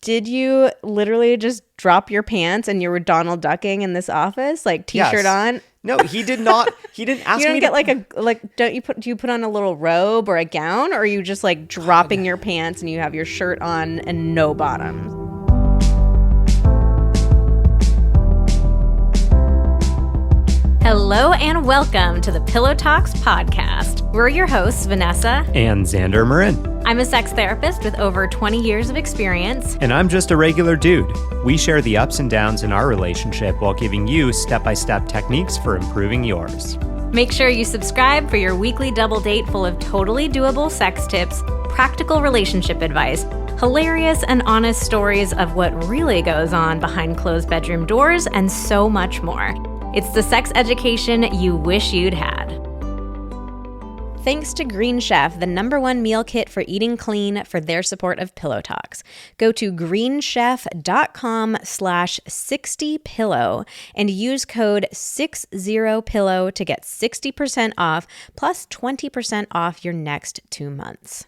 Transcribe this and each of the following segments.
Did you literally just drop your pants and you were Donald Ducking in this office, like t-shirt on? No, he did not. He didn't ask me. You don't get do you put on a little robe or a gown, or are you just like dropping your pants and you have your shirt on and no bottoms? Hello and welcome to the Pillow Talks podcast. We're your hosts, Vanessa and Xander Marin. I'm a sex therapist with over 20 years of experience. And I'm just a regular dude. We share the ups and downs in our relationship while giving you step-by-step techniques for improving yours. Make sure you subscribe for your weekly double date full of totally doable sex tips, practical relationship advice, hilarious and honest stories of what really goes on behind closed bedroom doors, and so much more. It's the sex education you wish you'd had. Thanks to Green Chef, the #1 meal kit for eating clean, for their support of Pillow Talks. Go to greenchef.com/60pillow and use code 60pillow to get 60% off plus 20% off your next 2 months.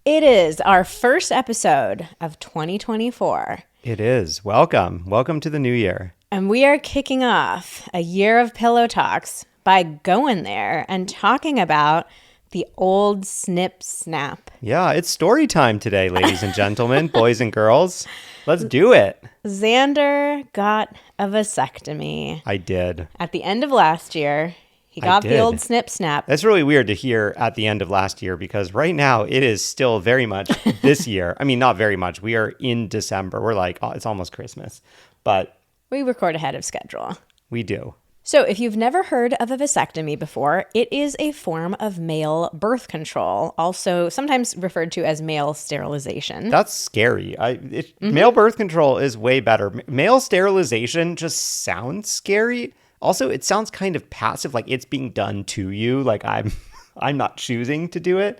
It is our first episode of 2024. It is. Welcome. Welcome to the new year. And we are kicking off a year of Pillow Talks by going there and talking about the old snip snap. Yeah, it's story time today, ladies and gentlemen, boys and girls. Let's do it. Xander got a vasectomy. I did. At the end of last year, he got the old snip snap. That's really weird to hear at the end of last year because right now it is still very much this year. I mean, not very much. We are in December. We're like, oh, it's almost Christmas. But we record ahead of schedule. We do. So if you've never heard of a vasectomy before, it is a form of male birth control, also sometimes referred to as male sterilization. That's scary. Male birth control is way better. Male sterilization just sounds scary. Also, it sounds kind of passive, like it's being done to you. Like I'm not choosing to do it.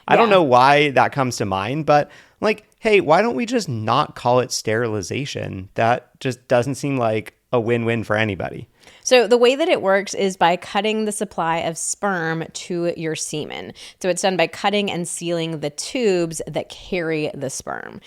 I don't know why that comes to mind, but like, hey, why don't we just not call it sterilization? That just doesn't seem like a win-win for anybody. So the way that it works is by cutting the supply of sperm to your semen. So it's done by cutting and sealing the tubes that carry the sperm.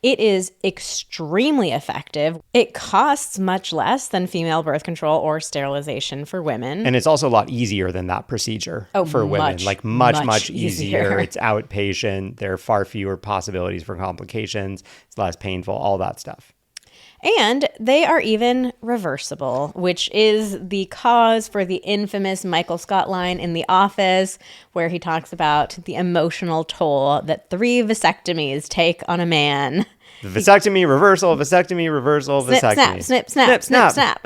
It is extremely effective. It costs much less than female birth control or sterilization for women. And it's also a lot easier than that procedure for women. Like much easier. It's outpatient. There are far fewer possibilities for complications. It's less painful, all that stuff. And they are even reversible, which is the cause for the infamous Michael Scott line in The Office, where he talks about the emotional toll that 3 vasectomies take on a man. The vasectomy, reversal, vasectomy, reversal, vasectomy. Snip, snap, snip, snap.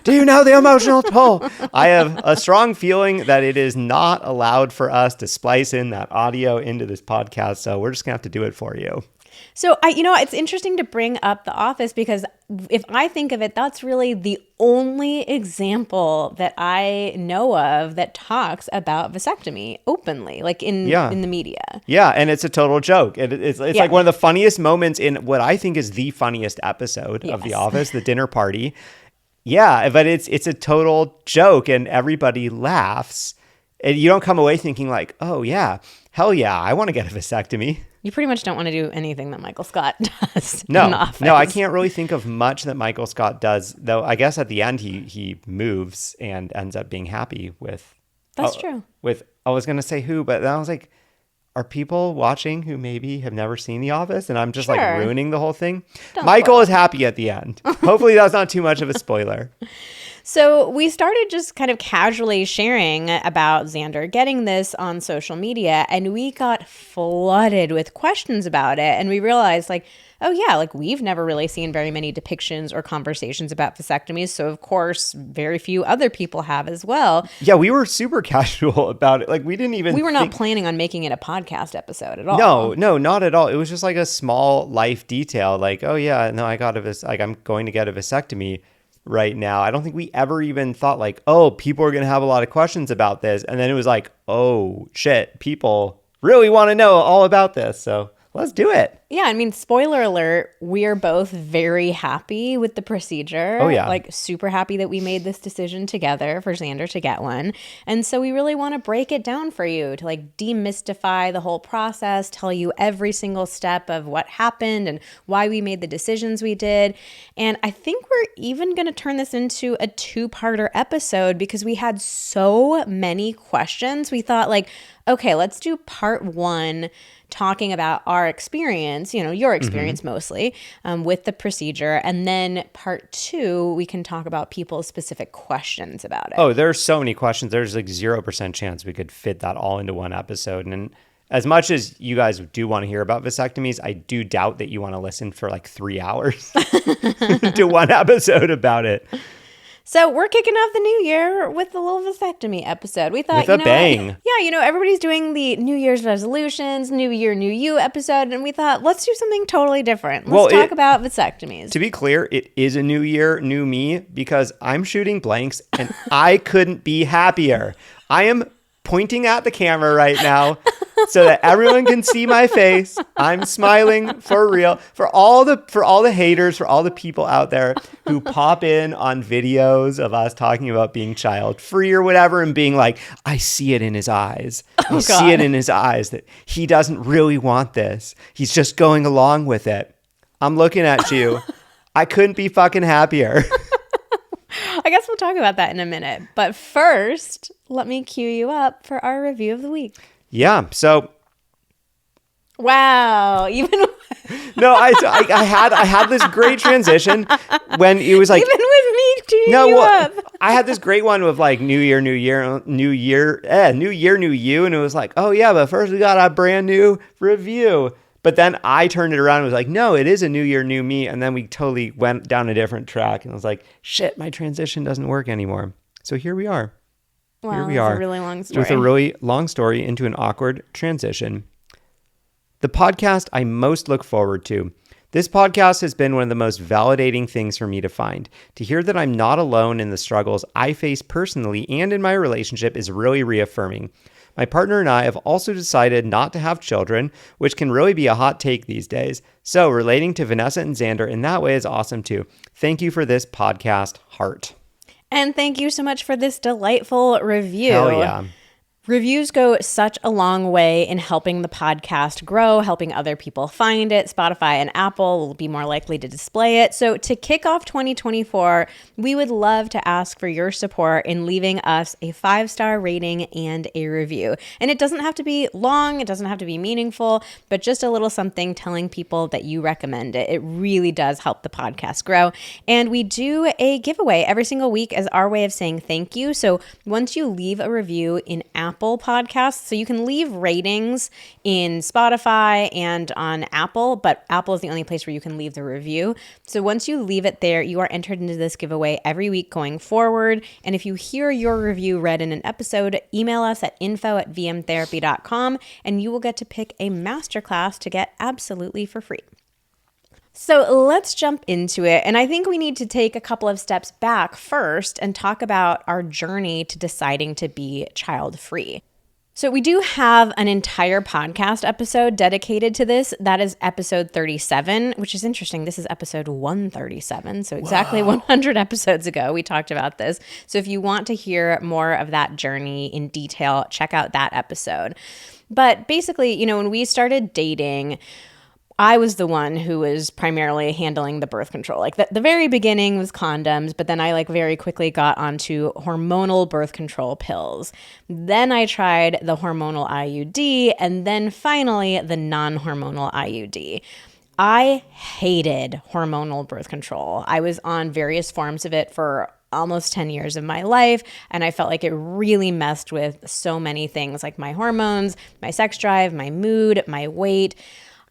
Do you know the emotional toll? I have a strong feeling that it is not allowed for us to splice in that audio into this podcast, so we're just going to have to do it for you. So, it's interesting to bring up The Office because if I think of it, that's really the only example that I know of that talks about vasectomy openly, like in the media. Yeah, and it's a total joke. It's like one of the funniest moments in what I think is the funniest episode of The Office, the dinner party. Yeah, but it's a total joke and everybody laughs. And you don't come away thinking like, oh yeah, hell yeah, I want to get a vasectomy. You pretty much don't want to do anything that Michael Scott does in The Office. No, I can't really think of much that Michael Scott does, though I guess at the end he moves and ends up being happy with... That's true. I was going to say who, but then I was like, are people watching who maybe have never seen The Office? And I'm just like ruining the whole thing. Michael is happy at the end. Hopefully that's not too much of a spoiler. So we started just kind of casually sharing about Xander getting this on social media, and we got flooded with questions about it. And we realized we've never really seen very many depictions or conversations about vasectomies. So of course, very few other people have as well. Yeah, we were super casual about it. Like we were not planning on making it a podcast episode at all. No, not at all. It was just like a small life detail. Like, oh yeah, no, I'm going to get a vasectomy right now. I don't think we ever even thought like, oh, people are going to have a lot of questions about this. And then it was like, oh shit, people really want to know all about this. So let's do it. Yeah, I mean, spoiler alert, we're both very happy with the procedure. Oh, yeah. Like, super happy that we made this decision together for Xander to get one. And so we really want to break it down for you to like demystify the whole process, tell you every single step of what happened and why we made the decisions we did. And I think we're even going to turn this into a 2-parter episode because we had so many questions. We thought like, okay, let's do part 1 talking about our experience, your experience mostly with the procedure. And then part 2, we can talk about people's specific questions about it. Oh, there's so many questions. There's like 0% chance we could fit that all into one episode. And as much as you guys do want to hear about vasectomies, I do doubt that you want to listen for like 3 hours to one episode about it. So we're kicking off the new year with the little vasectomy episode. We thought, with a bang. Yeah, everybody's doing the New Year's resolutions, New Year, New You episode, and we thought, let's do something totally different. Let's talk about vasectomies. To be clear, it is a new year, new me, because I'm shooting blanks and I couldn't be happier. I am pointing at the camera right now so that everyone can see my face. I'm smiling for real. For all the haters, for all the people out there who pop in on videos of us talking about being child free or whatever and being like, I see it in his eyes. I see it in his eyes that he doesn't really want this. He's just going along with it. I'm looking at you. I couldn't be fucking happier. I guess we'll talk about that in a minute. But first, let me cue you up for our review of the week. Yeah. So. Wow. No, I had this great transition when it was like. Even with me queuing you up. I had this great one with like new year, new you. And it was like, oh yeah, but first we got a brand new review. But then I turned it around and was like, no, it is a new year, new me. And then we totally went down a different track. And I was like, shit, my transition doesn't work anymore. So here we are. Wow, here we are. A really long story. With a really long story into an awkward transition. The podcast I most look forward to. This podcast has been one of the most validating things for me to find. To hear that I'm not alone in the struggles I face personally and in my relationship is really reaffirming. My partner and I have also decided not to have children, which can really be a hot take these days. So relating to Vanessa and Xander in that way is awesome too. Thank you for this podcast, Heart. And thank you so much for this delightful review. Hell yeah. Reviews go such a long way in helping the podcast grow, helping other people find it. Spotify and Apple will be more likely to display it. So to kick off 2024, we would love to ask for your support in leaving us a 5-star rating and a review. And it doesn't have to be long, it doesn't have to be meaningful, but just a little something telling people that you recommend it. It really does help the podcast grow. And we do a giveaway every single week as our way of saying thank you. So once you leave a review in Apple Podcasts, so you can leave ratings in Spotify and on Apple, but Apple is the only place where you can leave the review. So once you leave it there, you are entered into this giveaway every week going forward. And if you hear your review read in an episode, email us at info@vmtherapy.com and you will get to pick a masterclass to get absolutely for free. So let's jump into it. And I think we need to take a couple of steps back first and talk about our journey to deciding to be child-free. So we do have an entire podcast episode dedicated to this. That is episode 37, which is interesting. This is episode 137. So exactly 100 episodes ago, we talked about this. So if you want to hear more of that journey in detail, check out that episode. But basically, when we started dating, I was the one who was primarily handling the birth control. Like the very beginning was condoms, but then I very quickly got onto hormonal birth control pills. Then I tried the hormonal IUD, and then finally the non-hormonal IUD. I hated hormonal birth control. I was on various forms of it for almost 10 years of my life, and I felt like it really messed with so many things, like my hormones, my sex drive, my mood, my weight.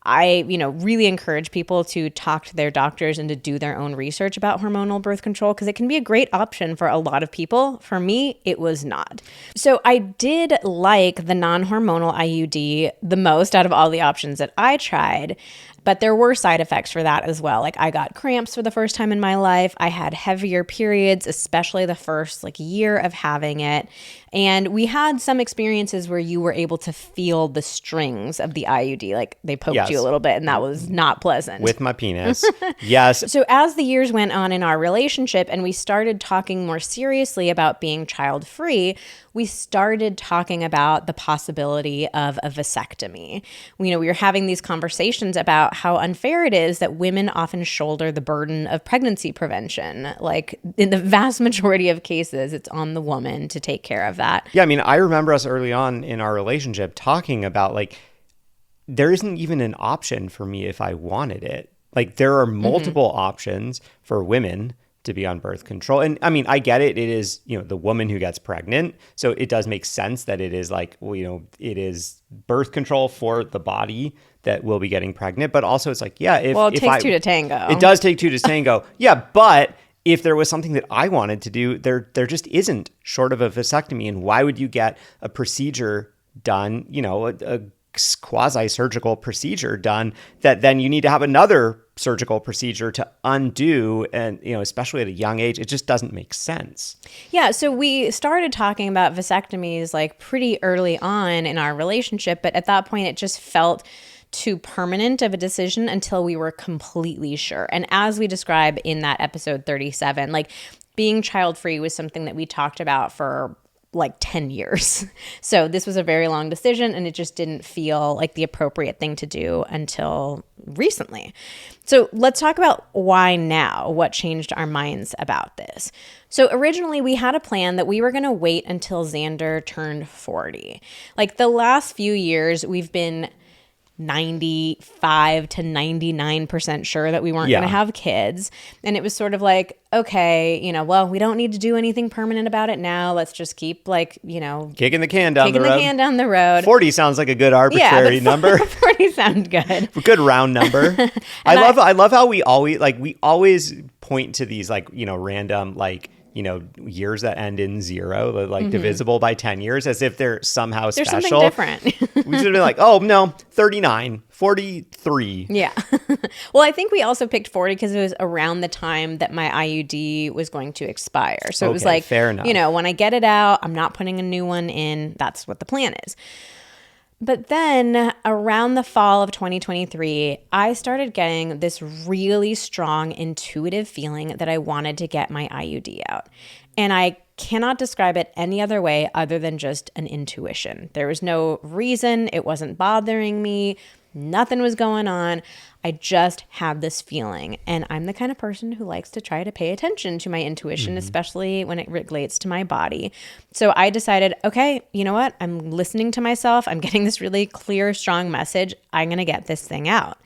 I, really encourage people to talk to their doctors and to do their own research about hormonal birth control because it can be a great option for a lot of people. For me, it was not. So I did like the non-hormonal IUD the most out of all the options that I tried. But there were side effects for that as well. Like I got cramps for the first time in my life. I had heavier periods, especially the first year of having it. And we had some experiences where you were able to feel the strings of the IUD. Like they poked you a little bit, and that was not pleasant. With my penis. Yes. So as the years went on in our relationship and we started talking more seriously about being child-free, we started talking about the possibility of a vasectomy. We were having these conversations about how unfair it is that women often shoulder the burden of pregnancy prevention. Like in the vast majority of cases, it's on the woman to take care of that. Yeah, I mean, I remember us early on in our relationship talking about there isn't even an option for me if I wanted it. Like there are multiple options for women to be on birth control. And I mean, I get it. It is, the woman who gets pregnant. So it does make sense that it is it is birth control for the body that will be getting pregnant. But also it's it takes two to tango. It does take two to tango. Yeah. But if there was something that I wanted to do, there just isn't, short of a vasectomy. And why would you get a procedure done, a quasi-surgical procedure done that then you need to have another surgical procedure to undo, and especially at a young age, it just doesn't make sense. Yeah, so we started talking about vasectomies pretty early on in our relationship, but at that point it just felt too permanent of a decision until we were completely sure. And as we describe in that episode 37, being child-free was something that we talked about for 10 years. So this was a very long decision, and it just didn't feel like the appropriate thing to do until recently. So let's talk about why now, what changed our minds about this. So originally we had a plan that we were going to wait until Xander turned 40. The last few years, we've been 95 to 99% sure that we weren't going to have kids. And it was sort of okay, well, we don't need to do anything permanent about it now. Let's just keep kicking the can down the road. 40 sounds like a good arbitrary number. 40 sounds good. Good round number. I love how we always point to these random years that end in 0, divisible by 10 years, as if they're somehow special. There's something different. We should have been oh no, 39, 43. Yeah. Well, I think we also picked 40 because it was around the time that my IUD was going to expire. So it was fair enough. When I get it out, I'm not putting a new one in. That's what the plan is. But then around the fall of 2023, I started getting this really strong intuitive feeling that I wanted to get my IUD out. And I cannot describe it any other way other than just an intuition. There was no reason. It wasn't bothering me. Nothing was going on. I just had this feeling. And I'm the kind of person who likes to try to pay attention to my intuition, especially when it relates to my body. So I decided, okay, you know what? I'm listening to myself. I'm getting this really clear, strong message. I'm going to get this thing out.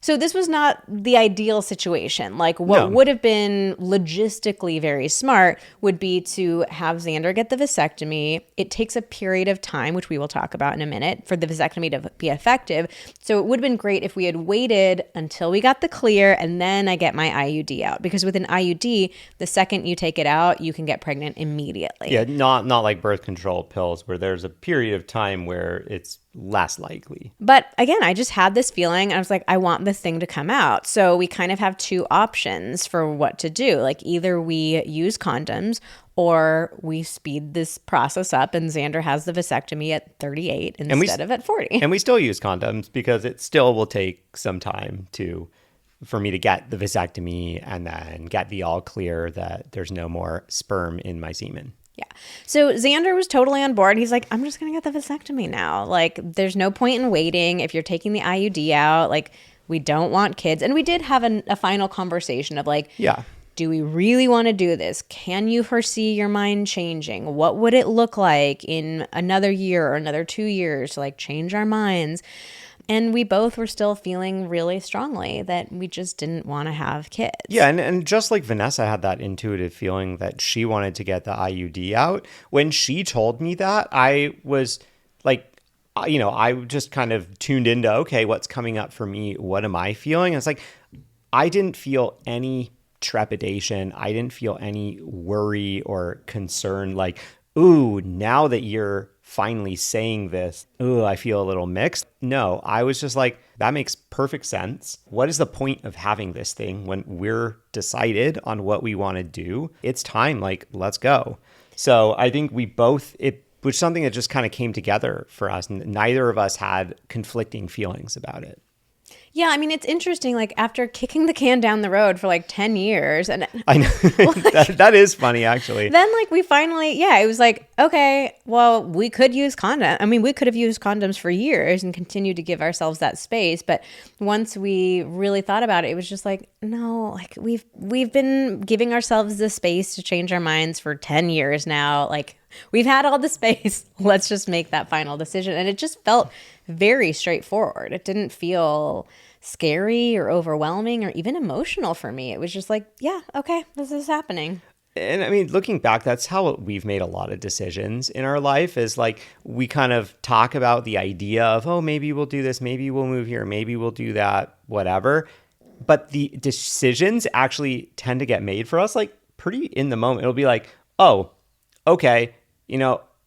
So this was not the ideal situation. What would have been logistically very smart would be to have Xander get the vasectomy. It takes a period of time, which we will talk about in a minute, for the vasectomy to be effective. So it would have been great if we had waited until we got the clear and then I get my IUD out. Because with an IUD, the second you take it out, you can get pregnant immediately. Yeah, not like birth control pills where there's a period of time where it's less likely. But again, I just had this feeling. I was I want this thing to come out. So we kind of have two options for what to do. Either we use condoms or we speed this process up and Xander has the vasectomy at 38 instead of at 40. And we still use condoms because it still will take some time for me to get the vasectomy and then get the all clear that there's no more sperm in my semen. Yeah. So Xander was totally on board. He's I'm just going to get the vasectomy now. There's no point in waiting. If you're taking the IUD out, we don't want kids. And we did have a final conversation of do we really want to do this? Can you foresee your mind changing? What would it look like in another year or another 2 years to change our minds? And we both were still feeling really strongly that we just didn't want to have kids. Yeah, and just like Vanessa had that intuitive feeling that she wanted to get the IUD out, when she told me that, I was I just kind of tuned into, okay, what's coming up for me? What am I feeling? And it's I didn't feel any trepidation. I didn't feel any worry or concern ooh, now that you're finally saying this, oh, I feel a little mixed. No, I was just like, that makes perfect sense. What is the point of having this thing when we're decided on what we want to do? It's time, like, let's go. So I think we both, it was something that just kind of came together for us. Neither of us had conflicting feelings about it. Yeah, I mean, it's interesting, like, after kicking the can down the road for like 10 years. And I know. That is funny, actually. Then, like, we finally, it was like, okay, well, we could use condoms. I mean, we could have used condoms for years and continued to give ourselves that space. But once we really thought about it, it was just like, no, like, we've been giving ourselves the space to change our minds for 10 years now. Like, we've had all the space. Let's just make that final decision. And it just felt very straightforward. It didn't feel scary or overwhelming or even emotional for me. It was just like, yeah, okay, this is happening. And I mean, looking back, that's how we've made a lot of decisions in our life, is like we kind of talk about the idea of, oh, maybe we'll do this, maybe we'll move here, maybe we'll do that, whatever. But the decisions actually tend to get made for us like pretty in the moment. It'll be like, oh, okay,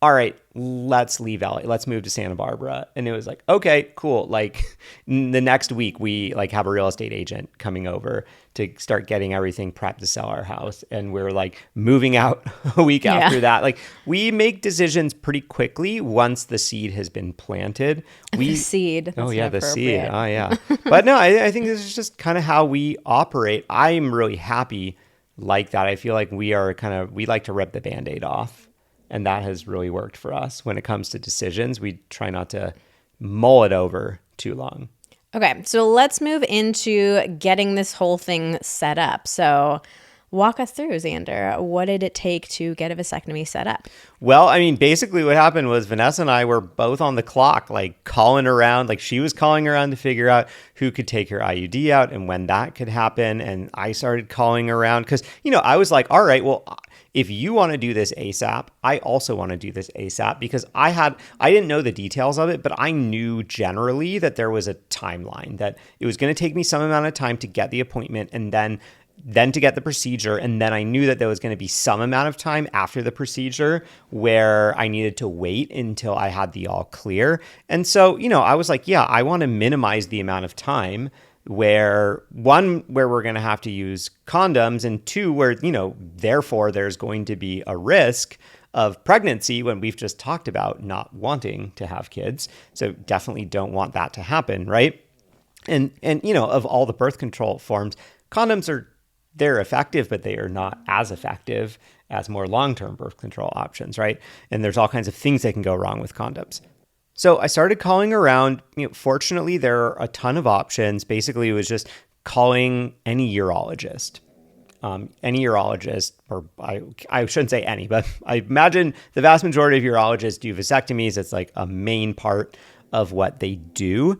all right, let's leave LA. Let's move to Santa Barbara. And it was like, okay, cool. Like the next week we like have a real estate agent coming over to start getting everything prepped to sell our house. And we're like moving out a week after that. Like we make decisions pretty quickly once the seed has been planted. The seed. Oh yeah, the seed. Oh yeah. But no, I think this is just kind of how we operate. I'm really happy like that. I feel like we like to rip the Band-Aid off. And that has really worked for us. When it comes to decisions, we try not to mull it over too long. Okay, so let's move into getting this whole thing set up. So walk us through, Xander. What did it take to get a vasectomy set up? Well, I mean, basically what happened was Vanessa and I were both on the clock, like calling around. Like she was calling around to figure out who could take her IUD out and when that could happen. And I started calling around because, I was like, all right, well, if you want to do this ASAP, I also want to do this ASAP, because I didn't know the details of it, but I knew generally that there was a timeline, that it was going to take me some amount of time to get the appointment and then to get the procedure. And then I knew that there was going to be some amount of time after the procedure where I needed to wait until I had the all clear. And so, I was like, yeah, I want to minimize the amount of time where we're going to have to use condoms, and two, where, therefore there's going to be a risk of pregnancy when we've just talked about not wanting to have kids. So definitely don't want that to happen, right? And of all the birth control forms, condoms they're effective, but they are not as effective as more long-term birth control options, right? And there's all kinds of things that can go wrong with condoms. So I started calling around. Fortunately, there are a ton of options. Basically, it was just calling any urologist. Or I shouldn't say any, but I imagine the vast majority of urologists do vasectomies. It's like a main part of what they do.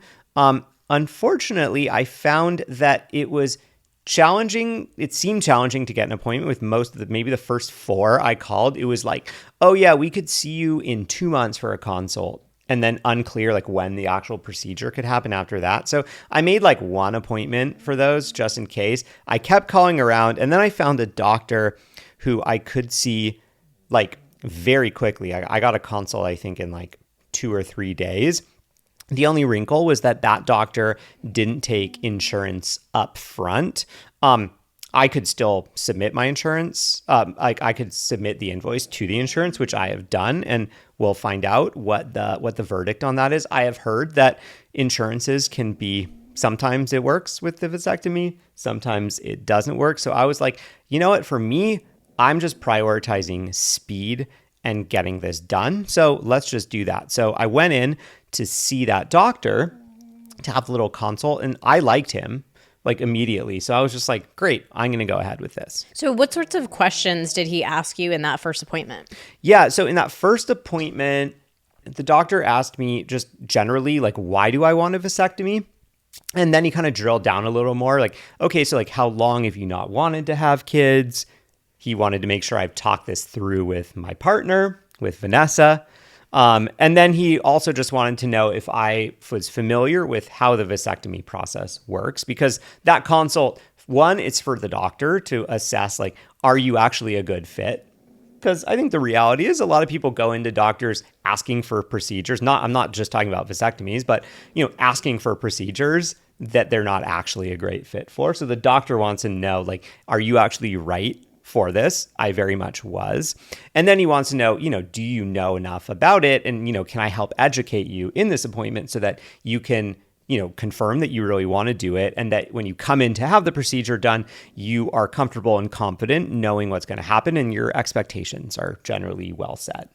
Unfortunately, I found that it was challenging. It seemed challenging to get an appointment with most of maybe the first 4 I called. It was like, oh yeah, we could see you in 2 months for a consult. And then unclear like when the actual procedure could happen after that. So I made like 1 appointment for those just in case. I kept calling around, and then I found a doctor who I could see like very quickly. I got a consult, I think, in like 2 or 3 days. The only wrinkle was that doctor didn't take insurance up front. I could still submit my insurance. I could submit the invoice to the insurance, which I have done, and we'll find out what the verdict on that is. I have heard that insurances can be, sometimes it works with the vasectomy, sometimes it doesn't work. So I was like, you know what? For me, I'm just prioritizing speed and getting this done. So let's just do that. So I went in to see that doctor to have a little consult, and I liked him like immediately. So I was just like, great, I'm going to go ahead with this. So what sorts of questions did he ask you in that first appointment? Yeah. So in that first appointment, the doctor asked me just generally, like, why do I want a vasectomy? And then he kind of drilled down a little more like, okay, so like, how long have you not wanted to have kids? He wanted to make sure I've talked this through with my partner, with Vanessa. And then he also just wanted to know if I was familiar with how the vasectomy process works, because that consult, one, it's for the doctor to assess, like, are you actually a good fit because I think the reality is a lot of people go into doctors asking for procedures. I'm not just talking about vasectomies, but asking for procedures that they're not actually a great fit for. So the doctor wants to know, like, are you actually right for this? I very much was. And then he wants to know, do you know enough about it? And, can I help educate you in this appointment so that you can, confirm that you really want to do it, and that when you come in to have the procedure done, you are comfortable and confident knowing what's going to happen and your expectations are generally well set.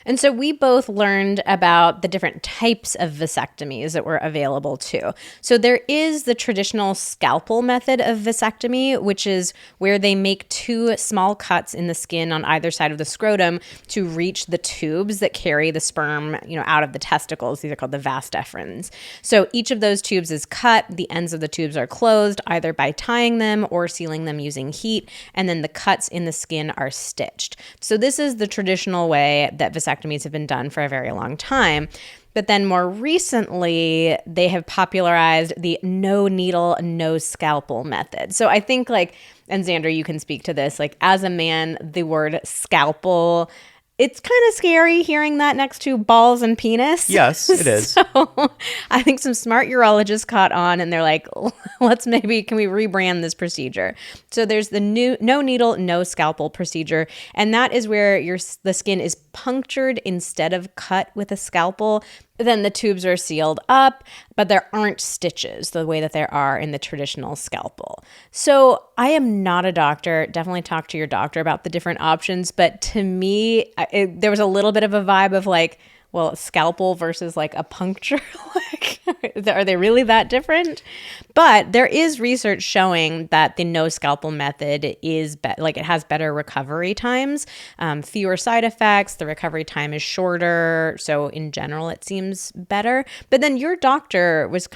And so we both learned about the different types of vasectomies that were available too. So there is the traditional scalpel method of vasectomy, which is where they make 2 small cuts in the skin on either side of the scrotum to reach the tubes that carry the sperm, out of the testicles. These are called the vas deferens. So each of those tubes is cut. The ends of the tubes are closed either by tying them or sealing them using heat. And then the cuts in the skin are stitched. So this is the traditional way that vasectomies have been done for a very long time. But then more recently, they have popularized the no needle, no scalpel method. So I think and Xander, you can speak to this, as a man, the word scalpel, it's kind of scary hearing that next to balls and penis. Yes, it is. So I think some smart urologists caught on and they're like, can we rebrand this procedure? So there's the no needle, no scalpel procedure. And that is where the skin is punctured instead of cut with a scalpel. Then the tubes are sealed up, but there aren't stitches the way that there are in the traditional scalpel. So I am not a doctor. Definitely talk to your doctor about the different options. But to me, there was a little bit of a vibe of scalpel versus a puncture. Are they really that different? But there is research showing that the no scalpel method is it has better recovery times, fewer side effects. The recovery time is shorter. So in general, it seems better. But then your doctor was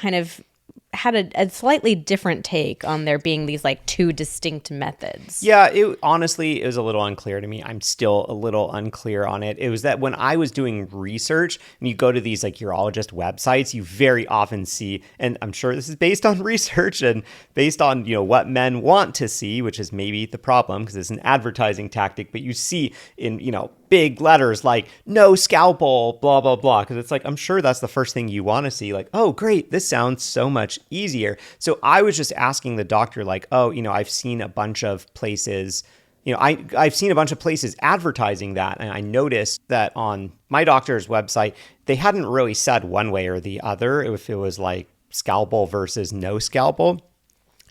had a slightly different take on there being these 2 distinct methods. Yeah, it honestly is a little unclear to me. I'm still a little unclear on it. It was that when I was doing research and you go to these urologist websites, you very often see, and I'm sure this is based on research and based on, what men want to see, which is maybe the problem because it's an advertising tactic, but you see in, big letters no scalpel, blah, blah, blah. Because it's I'm sure that's the first thing you want to see. Oh, great. This sounds so much easier. So I was just asking the doctor I've seen a bunch of places, I've seen a bunch of places advertising that. And I noticed that on my doctor's website, they hadn't really said one way or the other if it was scalpel versus no scalpel.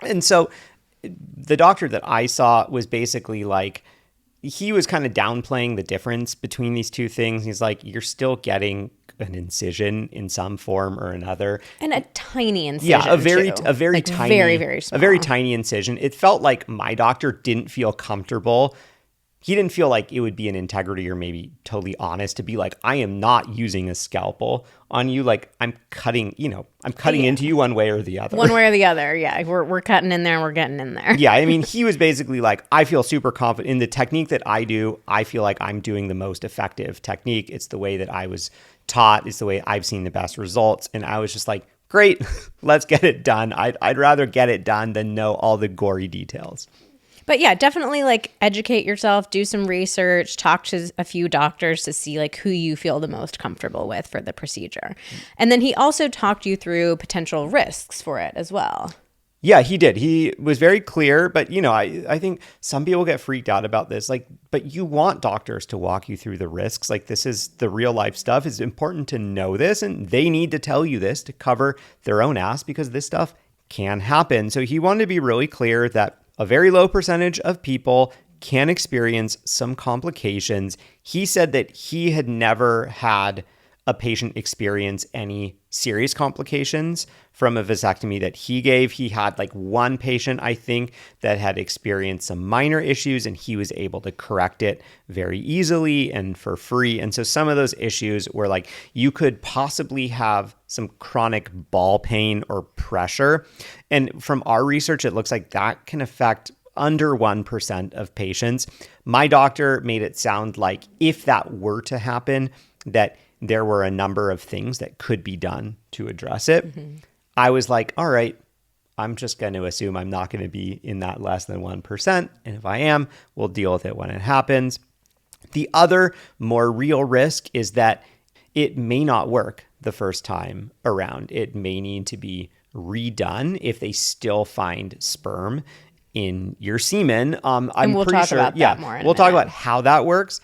And so the doctor that I saw was basically he was kind of downplaying the difference between these two things. He's you're still getting an incision in some form or another. And a tiny incision. Yeah, a very tiny, very, very small. A very tiny incision. It felt like my doctor didn't feel comfortable. He didn't feel like it would be an integrity or maybe totally honest to be I am not using a scalpel on you. I'm cutting into you one way or the other. One way or the other. Yeah. We're cutting in there and we're getting in there. Yeah. I mean, he was basically I feel super confident in the technique that I do. I feel like I'm doing the most effective technique. It's the way that I was taught. It's the way I've seen the best results. And I was just great, let's get it done. I'd rather get it done than know all the gory details. But yeah, definitely educate yourself, do some research, talk to a few doctors to see who you feel the most comfortable with for the procedure. And then he also talked you through potential risks for it as well. Yeah, he did. He was very clear, but I think some people get freaked out about this. But you want doctors to walk you through the risks. This is the real life stuff. It's important to know this, and they need to tell you this to cover their own ass because this stuff can happen. So he wanted to be really clear that a very low percentage of people can experience some complications. He said that he had never had a patient experience any serious complications from a vasectomy that he gave. He had one patient, I think, that had experienced some minor issues and he was able to correct it very easily and for free. And so some of those issues were you could possibly have some chronic ball pain or pressure. And from our research, it looks like that can affect under 1% of patients. My doctor made it sound like if that were to happen, that there were a number of things that could be done to address it. Mm-hmm. I was all right, I'm just going to assume I'm not going to be in that less than 1%. And if I am, we'll deal with it when it happens. The other more real risk is that it may not work the first time around. It may need to be redone if they still find sperm in your semen. And we'll talk about that more in a we'll talk minute. about how that works.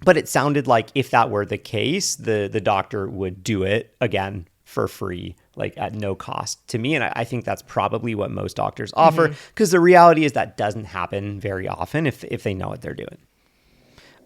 But it sounded like if that were the case, the doctor would do it again for free, like at no cost to me. And I think that's probably what most doctors offer, because the reality is that doesn't happen very often if they know what they're doing.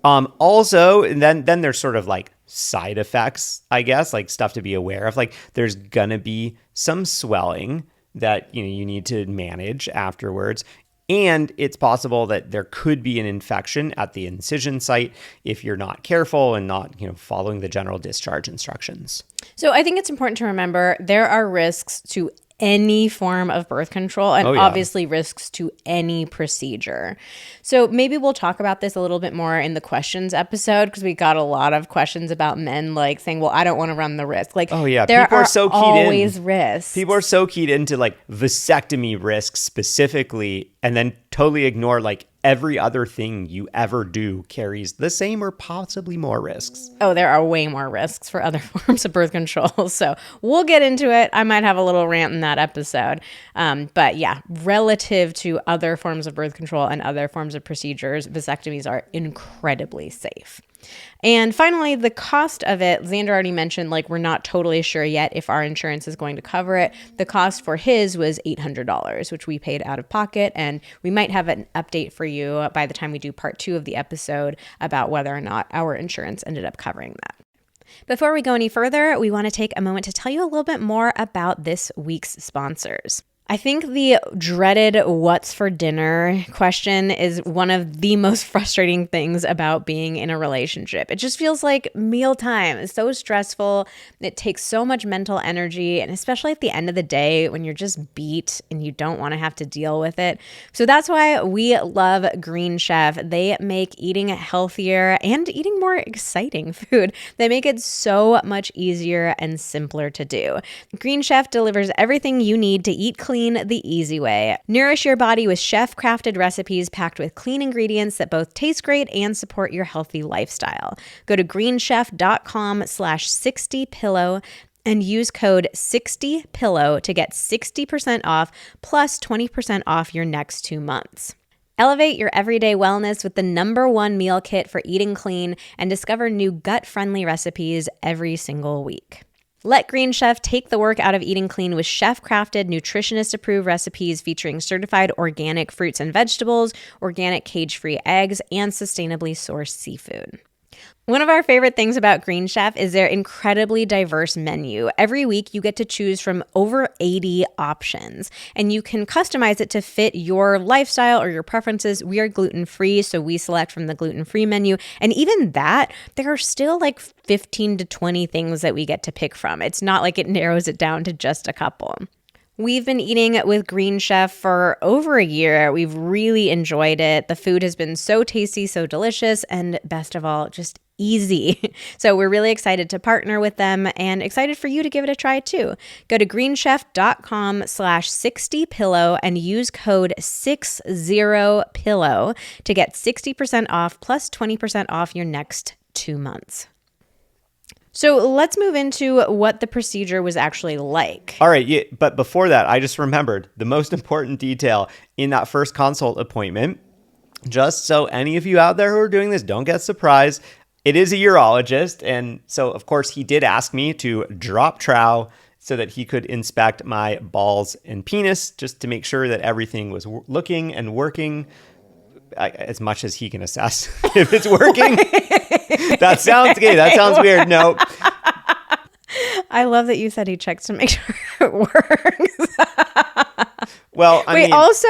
Also, and then there's sort of like side effects, I guess, like stuff to be aware of. Like there's gonna be some swelling that you need to manage afterwards. And it's possible that there could be an infection at the incision site if you're not careful and not, following the general discharge instructions. So I think it's important to remember there are risks to any form of birth control and obviously risks to any procedure. So maybe we'll talk about this a little bit more in the questions episode, because we got a lot of questions about men like saying, well, I don't want to run the risk. Like, there people are so keyed always risks. People are so keyed into like vasectomy risks specifically, and then totally ignore like every other thing you ever do carries the same or possibly more risks. Oh, there are way more risks for other forms of birth control. So we'll get into it. I might have a little rant in that episode. But yeah, relative to other forms of birth control and other forms of procedures, vasectomies are incredibly safe. And finally, the cost of it, Xander already mentioned, like, we're not totally sure yet if our insurance is going to cover it. The cost for his was $800, which we paid out of pocket. And we might have an update for you by the time we do part 2 of the episode about whether or not our insurance ended up covering that. Before we go any further, we want to take a moment to tell you a little bit more about this week's sponsors. I think the dreaded what's for dinner question is one of the most frustrating things about being in a relationship. It just feels like mealtime. It's so stressful. It takes so much mental energy, and especially at the end of the day when you're just beat and you don't want to have to deal with it. So that's why we love Green Chef. They make eating healthier and eating more exciting food. They make it so much easier and simpler to do. Green Chef delivers everything you need to eat clean the easy way. Nourish your body with chef-crafted recipes packed with clean ingredients that both taste great and support your healthy lifestyle. Go to greenchef.com/60pillow and use code 60pillow to get 60% off plus 20% off your next 2 months. Elevate your everyday wellness with the #1 meal kit for eating clean and discover new gut-friendly recipes every single week. Let Green Chef take the work out of eating clean with chef-crafted, nutritionist-approved recipes featuring certified organic fruits and vegetables, organic cage-free eggs, and sustainably sourced seafood. One of our favorite things about Green Chef is their incredibly diverse menu. Every week, you get to choose from over 80 options, and you can customize it to fit your lifestyle or your preferences. We are gluten-free, so we select from the gluten-free menu. And even that, there are still like 15 to 20 things that we get to pick from. It's not like it narrows it down to just a couple. We've been eating with Green Chef for over a year. We've really enjoyed it. The food has been so tasty, so delicious, and best of all, just easy. So we're really excited to partner with them and excited for you to give it a try too. Go to greenchef.com/60pillow and use code 60pillow to get 60% off plus 20% off your next 2 months. So let's move into what the procedure was actually like. All right, yeah, but before that, I just remembered the most important detail in that first consult appointment. Just so any of you out there who are doing this don't get surprised, it is a urologist. And so, of course, he did ask me to drop trow so that he could inspect my balls and penis just to make sure that everything was looking and working as much as he can assess if it's working. That sounds gay. That sounds weird. No. I love that you said he checks to make sure it works. Well, I mean, also,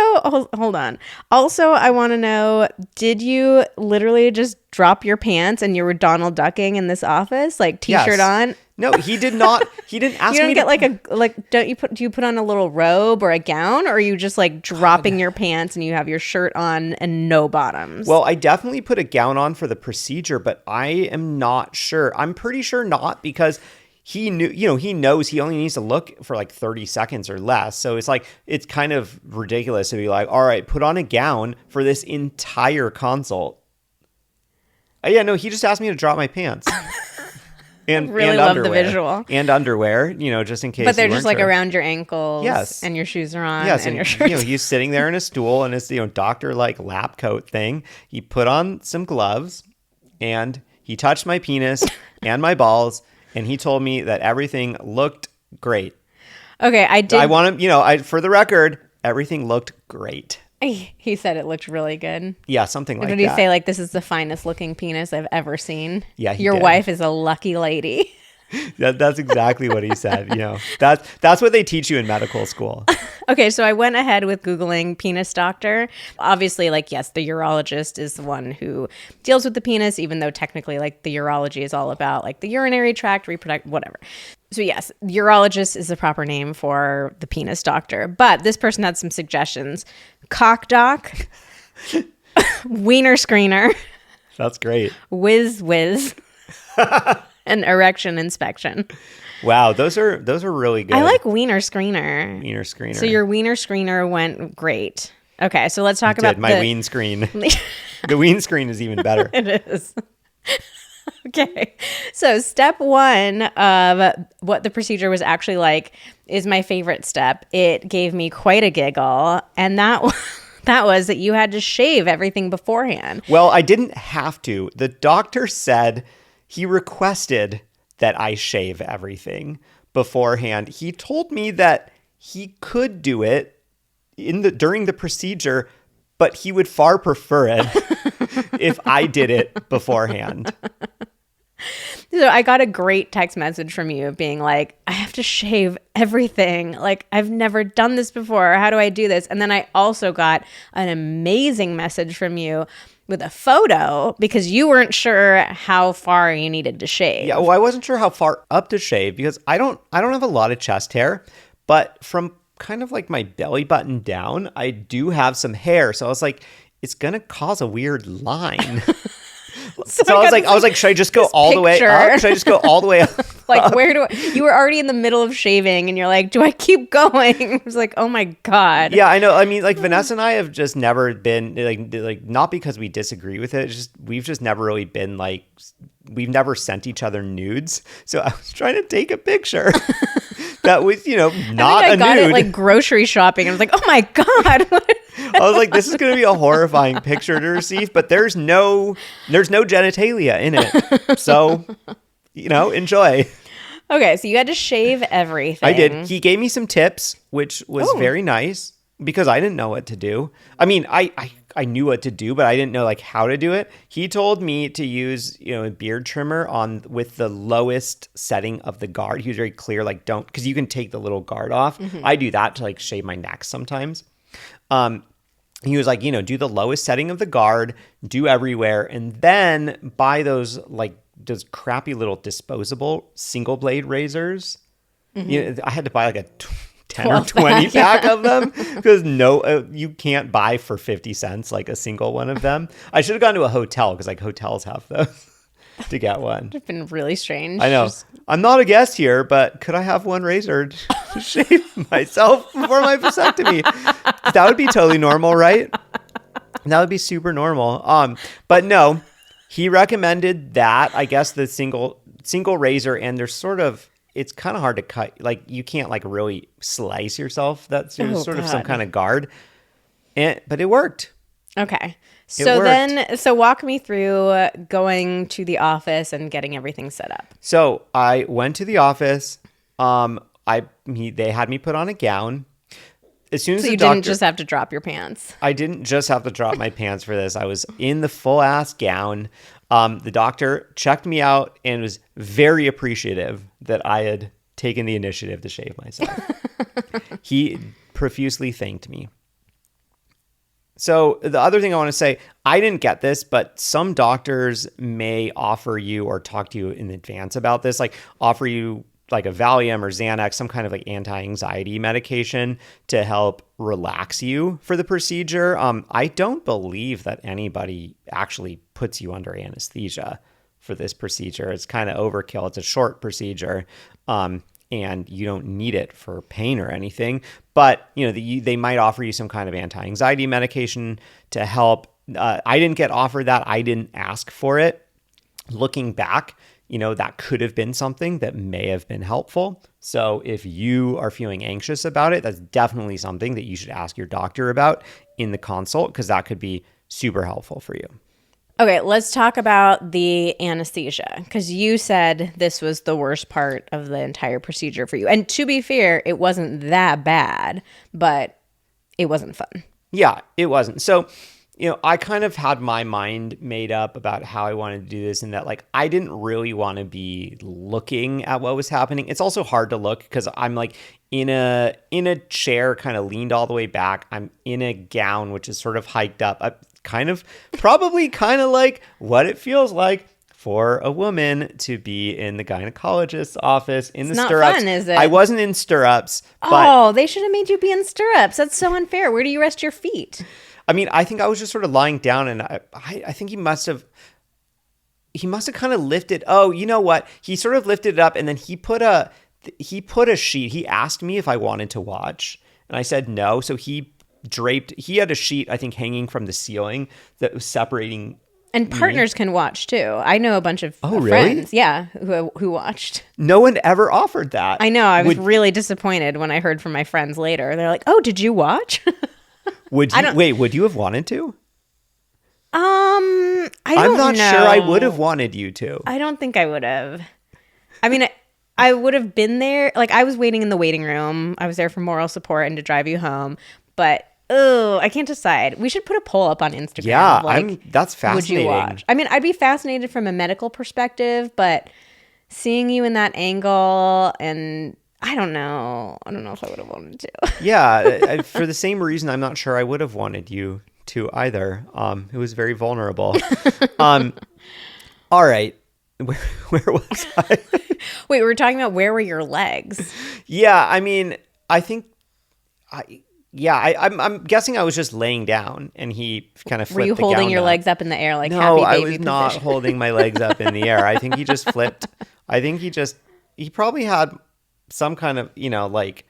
hold on. Also, I want to know, did you literally just drop your pants and you were Donald Ducking in this office? Like t-shirt on? No, he did not. He didn't ask me. You don't get do you put on a little robe or a gown, or are you just like dropping your pants and you have your shirt on and no bottoms? Well, I definitely put a gown on for the procedure, but I am not sure. I'm pretty sure not, because he knew, he knows he only needs to look for like 30 seconds or less. So it's kind of ridiculous to be like, all right, put on a gown for this entire consult. Yeah, no, he just asked me to drop my pants. And Really and love the underwear. visual. And underwear, just in case. But they're you just weren't like sure. around your ankles. Yes. And your shoes are on. Yes, and your and shirts. he's sitting there in a stool in his doctor like lab coat thing. He put on some gloves, and he touched my penis and my balls, and he told me that everything looked great. Okay, I did. I want him, for the record, everything looked great. He said it looked really good. Yeah, something like that. Did he say, like, this is the finest looking penis I've ever seen? Yeah, he Your did. wife is a lucky lady. That's exactly what he said. That's what they teach you in medical school. Okay, so I went ahead with Googling penis doctor. Obviously, like, yes, the urologist is the one who deals with the penis, even though technically, like, the urology is all about, like, the urinary tract, reproductive, whatever. So, yes, urologist is the proper name for the penis doctor. But this person had some suggestions. Cock doc, wiener screener, That's great. whiz, and erection inspection. Wow, those are really good. I like wiener screener. Wiener screener. So your wiener screener went great. Okay, so let's talk about my ween screen. The ween screen is even better. It is. Okay. So step one of what the procedure was actually like is my favorite step. It gave me quite a giggle, and that was that you had to shave everything beforehand. Well, I didn't have to. The doctor said he requested that I shave everything beforehand. He told me that he could do it during the procedure, but he would far prefer it if I did it beforehand. So I got a great text message from you being like, I have to shave everything. Like, I've never done this before. How do I do this? And then I also got an amazing message from you with a photo because you weren't sure how far you needed to shave. Yeah, well, I wasn't sure how far up to shave because I don't have a lot of chest hair, but from kind of like my belly button down, I do have some hair. So I was like, it's gonna cause a weird line. So I was like, should I just go all the way up? Should I just go all the way up? Like, where do you were already in the middle of shaving and you're like, do I keep going? I was like, oh my God. Yeah, I know. I mean, like Vanessa and I have just never been like not because we disagree with it. It's just we've just never really been like we've never sent each other nudes. So I was trying to take a picture that was, not I a got nude. it like grocery shopping. I was like, oh my God. I was like, this is going to be a horrifying picture to receive, but there's no genitalia in it. So, enjoy. Okay, so you had to shave everything. I did. He gave me some tips, which was very nice because I didn't know what to do. I mean, I knew what to do, but I didn't know like how to do it. He told me to use, a beard trimmer with the lowest setting of the guard. He was very clear, like don't, because you can take the little guard off. Mm-hmm. I do that to like shave my neck sometimes. He was like, do the lowest setting of the guard, do everywhere, and then buy those crappy little disposable single blade razors. Mm-hmm. I had to buy like a 10 or 20 pack of them because you can't buy for 50 cents like a single one of them. I should have gone to a hotel because like hotels have those to get one. It's been really strange. I know. I'm not a guest here, but could I have one razor to shave myself before my vasectomy? That would be totally normal, right? That would be super normal. But no, he recommended that. I guess the single razor, and there's it's kind of hard to cut. Like you can't like really slice yourself. That's some kind of guard. But it worked. Okay. So walk me through going to the office and getting everything set up. So I went to the office. They had me put on a gown. As soon as you didn't just have to drop your pants. I didn't just have to drop my pants for this. I was in the full ass gown. The doctor checked me out and was very appreciative that I had taken the initiative to shave myself. He profusely thanked me. So the other thing I want to say, I didn't get this, but some doctors may offer you or talk to you in advance about this, like offer you like a Valium or Xanax, some kind of like anti-anxiety medication to help relax you for the procedure. I don't believe that anybody actually puts you under anesthesia for this procedure. It's kind of overkill. It's a short procedure. And you don't need it for pain or anything, but they might offer you some kind of anti-anxiety medication to help. I didn't get offered that. I didn't ask for it. looking back, that could have been something that may have been helpful. So if you are feeling anxious about it, that's definitely something that you should ask your doctor about in the consult, because that could be super helpful for you. Okay, let's talk about the anesthesia, because you said this was the worst part of the entire procedure for you. And to be fair, it wasn't that bad, but it wasn't fun. Yeah, it wasn't. So, I kind of had my mind made up about how I wanted to do this, and that like I didn't really want to be looking at what was happening. It's also hard to look because I'm like in a chair, kind of leaned all the way back. I'm in a gown, which is sort of hiked up. Probably kind of like what it feels like for a woman to be in the gynecologist's office in the stirrups. Not fun, is it? I wasn't in stirrups. Oh, they should have made you be in stirrups. That's so unfair. Where do you rest your feet? I mean, I think I was just sort of lying down, and I think he must have kind of lifted. Oh, you know what? He sort of lifted it up, and then he put a sheet. He asked me if I wanted to watch, and I said no. So he had a sheet, I think, hanging from the ceiling that was separating. And partners can watch too. I know a bunch of really? friends, yeah, who watched. No one ever offered that. I know. I was really disappointed when I heard from my friends later. They're like, "Oh, did you watch?" Would you have wanted to? I'm not know. sure I would have wanted you to. I don't think I would have. I mean, I would have been there. Like, I was waiting in the waiting room. I was there for moral support and to drive you home. But, I can't decide. We should put a poll up on Instagram. Yeah, that's fascinating. Would you watch? I mean, I'd be fascinated from a medical perspective, but seeing you in that angle, and I don't know. I don't know if I would have wanted to. Yeah, for the same reason, I'm not sure I would have wanted you to either. It was very vulnerable. All right. Where was I? Wait, we were talking about where were your legs? Yeah, I mean, I think I'm guessing I was just laying down, and he kind of flipped. Were you holding your legs up in the air like no, happy baby I was position? not holding my legs up in the air. I think he just flipped. I think he probably had some kind of, like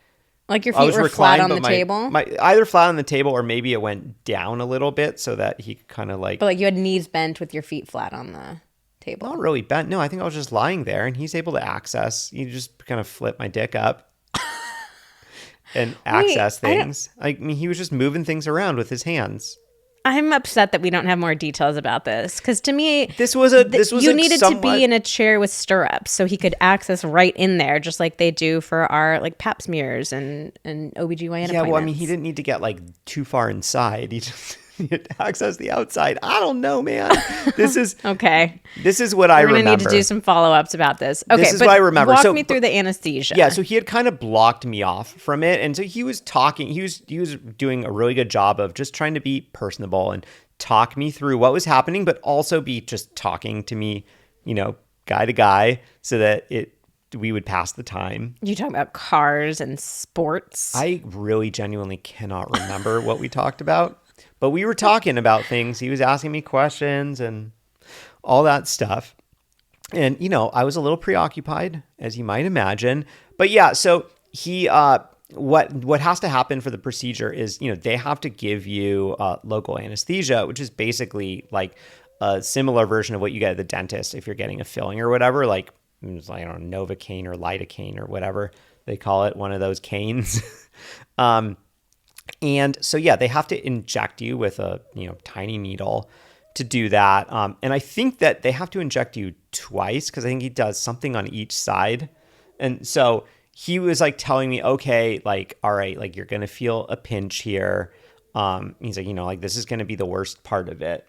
your feet were flat on the table? Either flat on the table, or maybe it went down a little bit so that he kind of like... But like you had knees bent with your feet flat on the table. Not really bent. No, I think I was just lying there, and he's able to access. You just kind of flip my dick up and access things. I mean, he was just moving things around with his hands. I'm upset that we don't have more details about this, because to me, you needed to be in a chair with stirrups so he could access right in there, just like they do for our like pap smears and OBGYN appointments. Yeah, well, I mean, he didn't need to get like too far inside. He just needed to access the outside. I don't know, man. This is okay. This is what I remember. We're gonna need to do some follow-ups about this. Okay, this is what I remember. Walk me through the anesthesia. Yeah, so he had kind of blocked me off from it, and so he was talking. He was doing a really good job of just trying to be personable and talk me through what was happening, but also be just talking to me, guy to guy, so that we would pass the time. You talking about cars and sports? I really genuinely cannot remember what we talked about. But we were talking about things. He was asking me questions and all that stuff. And, I was a little preoccupied, as you might imagine. But yeah, so he, what has to happen for the procedure is, they have to give you local anesthesia, which is basically like a similar version of what you get at the dentist if you're getting a filling or whatever, like, I don't know, Novocaine or lidocaine or whatever they call it, one of those canes. And so, yeah, they have to inject you with a, tiny needle to do that. And I think that they have to inject you twice, because I think he does something on each side. And so he was like telling me, okay, like, all right, like you're going to feel a pinch here. He's like, like this is going to be the worst part of it.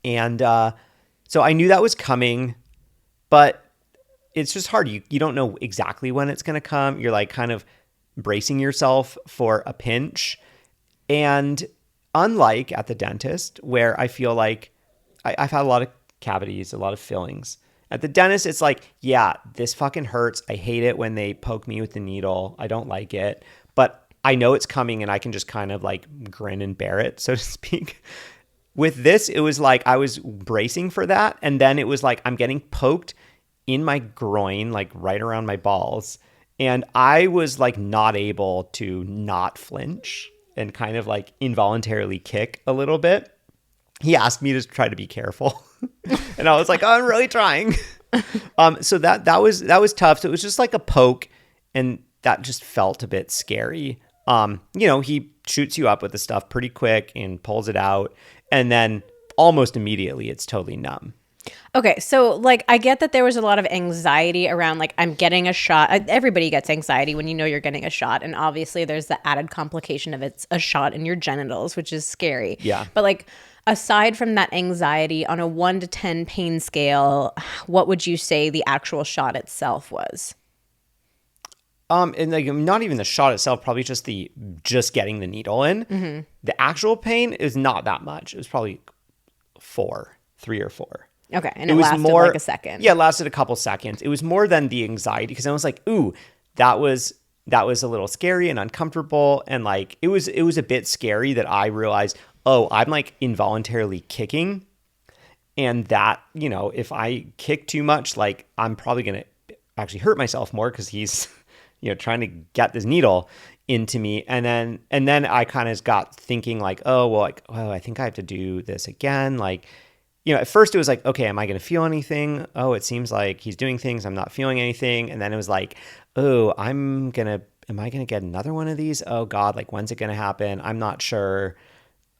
And so I knew that was coming, but it's just hard. You don't know exactly when it's going to come. You're like kind of bracing yourself for a pinch. And unlike at the dentist, where I feel like I've had a lot of cavities, a lot of fillings. At the dentist, it's like, yeah, this fucking hurts. I hate it when they poke me with the needle. I don't like it. But I know it's coming, and I can just kind of like grin and bear it, so to speak. With this, it was like I was bracing for that. And then it was like I'm getting poked in my groin, like right around my balls. And I was like not able to not flinch and kind of like involuntarily kick a little bit. he asked me to try to be careful. And I was like, oh, I'm really trying. So that was tough. So it was just like a poke, and that just felt a bit scary. He shoots you up with the stuff pretty quick and pulls it out, and then almost immediately it's totally numb. Okay, so like I get that there was a lot of anxiety around like I'm getting a shot. Everybody gets anxiety when you know you're getting a shot, and obviously there's the added complication of it's a shot in your genitals, which is scary. Yeah. But like aside from that anxiety, on a 1 to 10 pain scale, what would you say the actual shot itself was? And like not even the shot itself, probably just getting the needle in. Mm-hmm. The actual pain is not that much. It was probably 3 or 4. Okay, and it lasted like a second. Yeah, it lasted a couple seconds. It was more than the anxiety, because I was like, ooh, that was a little scary and uncomfortable, and like it was a bit scary that I realized, oh, I'm like involuntarily kicking, and that, if I kick too much, like I'm probably gonna actually hurt myself more, because he's trying to get this needle into me. And then I kind of got thinking like, oh, well, like, oh, I think I have to do this again. Like, at first it was like, okay, am I going to feel anything? Oh, it seems like he's doing things. I'm not feeling anything. And then it was like, oh, am I going to get another one of these? Oh God, like when's it going to happen? I'm not sure.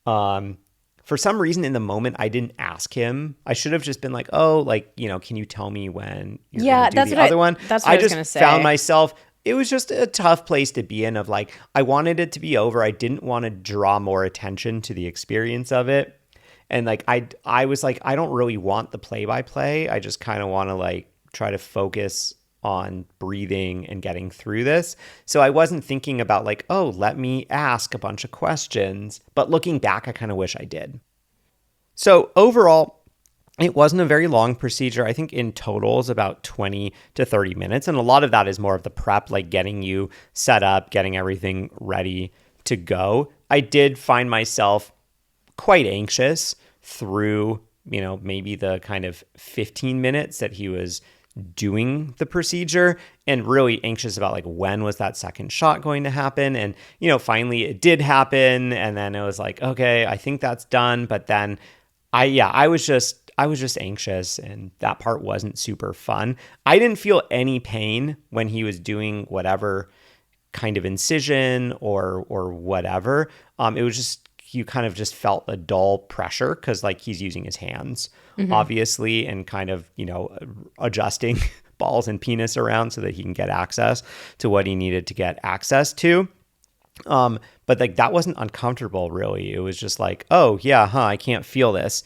For some reason in the moment, I didn't ask him. I should have just been like, oh, like, can you tell me when you're going to do the other one? That's what I was going to say. Found myself, it was just a tough place to be in, of like, I wanted it to be over. I didn't want to draw more attention to the experience of it. And like, I was like, I don't really want the play-by-play. I just kind of want to like try to focus on breathing and getting through this. So I wasn't thinking about like, oh, let me ask a bunch of questions. But looking back, I kind of wish I did. So overall, it wasn't a very long procedure. I think in total is about 20 to 30 minutes. And a lot of that is more of the prep, like getting you set up, getting everything ready to go. I did find myself quite anxious through, maybe the kind of 15 minutes that he was doing the procedure, and really anxious about like when was that second shot going to happen. And, finally it did happen. And then it was like, okay, I think that's done. But then I was just anxious, and that part wasn't super fun. I didn't feel any pain when he was doing whatever kind of incision or whatever. It was just, you kind of just felt a dull pressure, because like he's using his hands, obviously, and kind of, adjusting balls and penis around so that he can get access to what he needed to get access to. But like that wasn't uncomfortable really. It was just like, oh yeah, I can't feel this.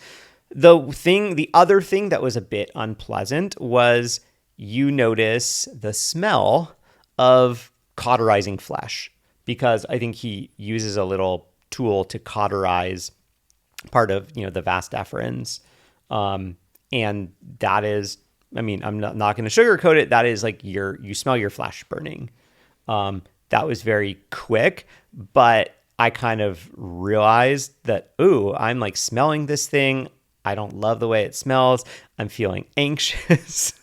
The other thing that was a bit unpleasant was you notice the smell of cauterizing flesh, because I think he uses a little tool to cauterize part of, the vas deferens. And that is, I mean, I'm not going to sugarcoat it. That is like you smell your flesh burning. That was very quick, but I kind of realized that, ooh, I'm like smelling this thing. I don't love the way it smells. I'm feeling anxious.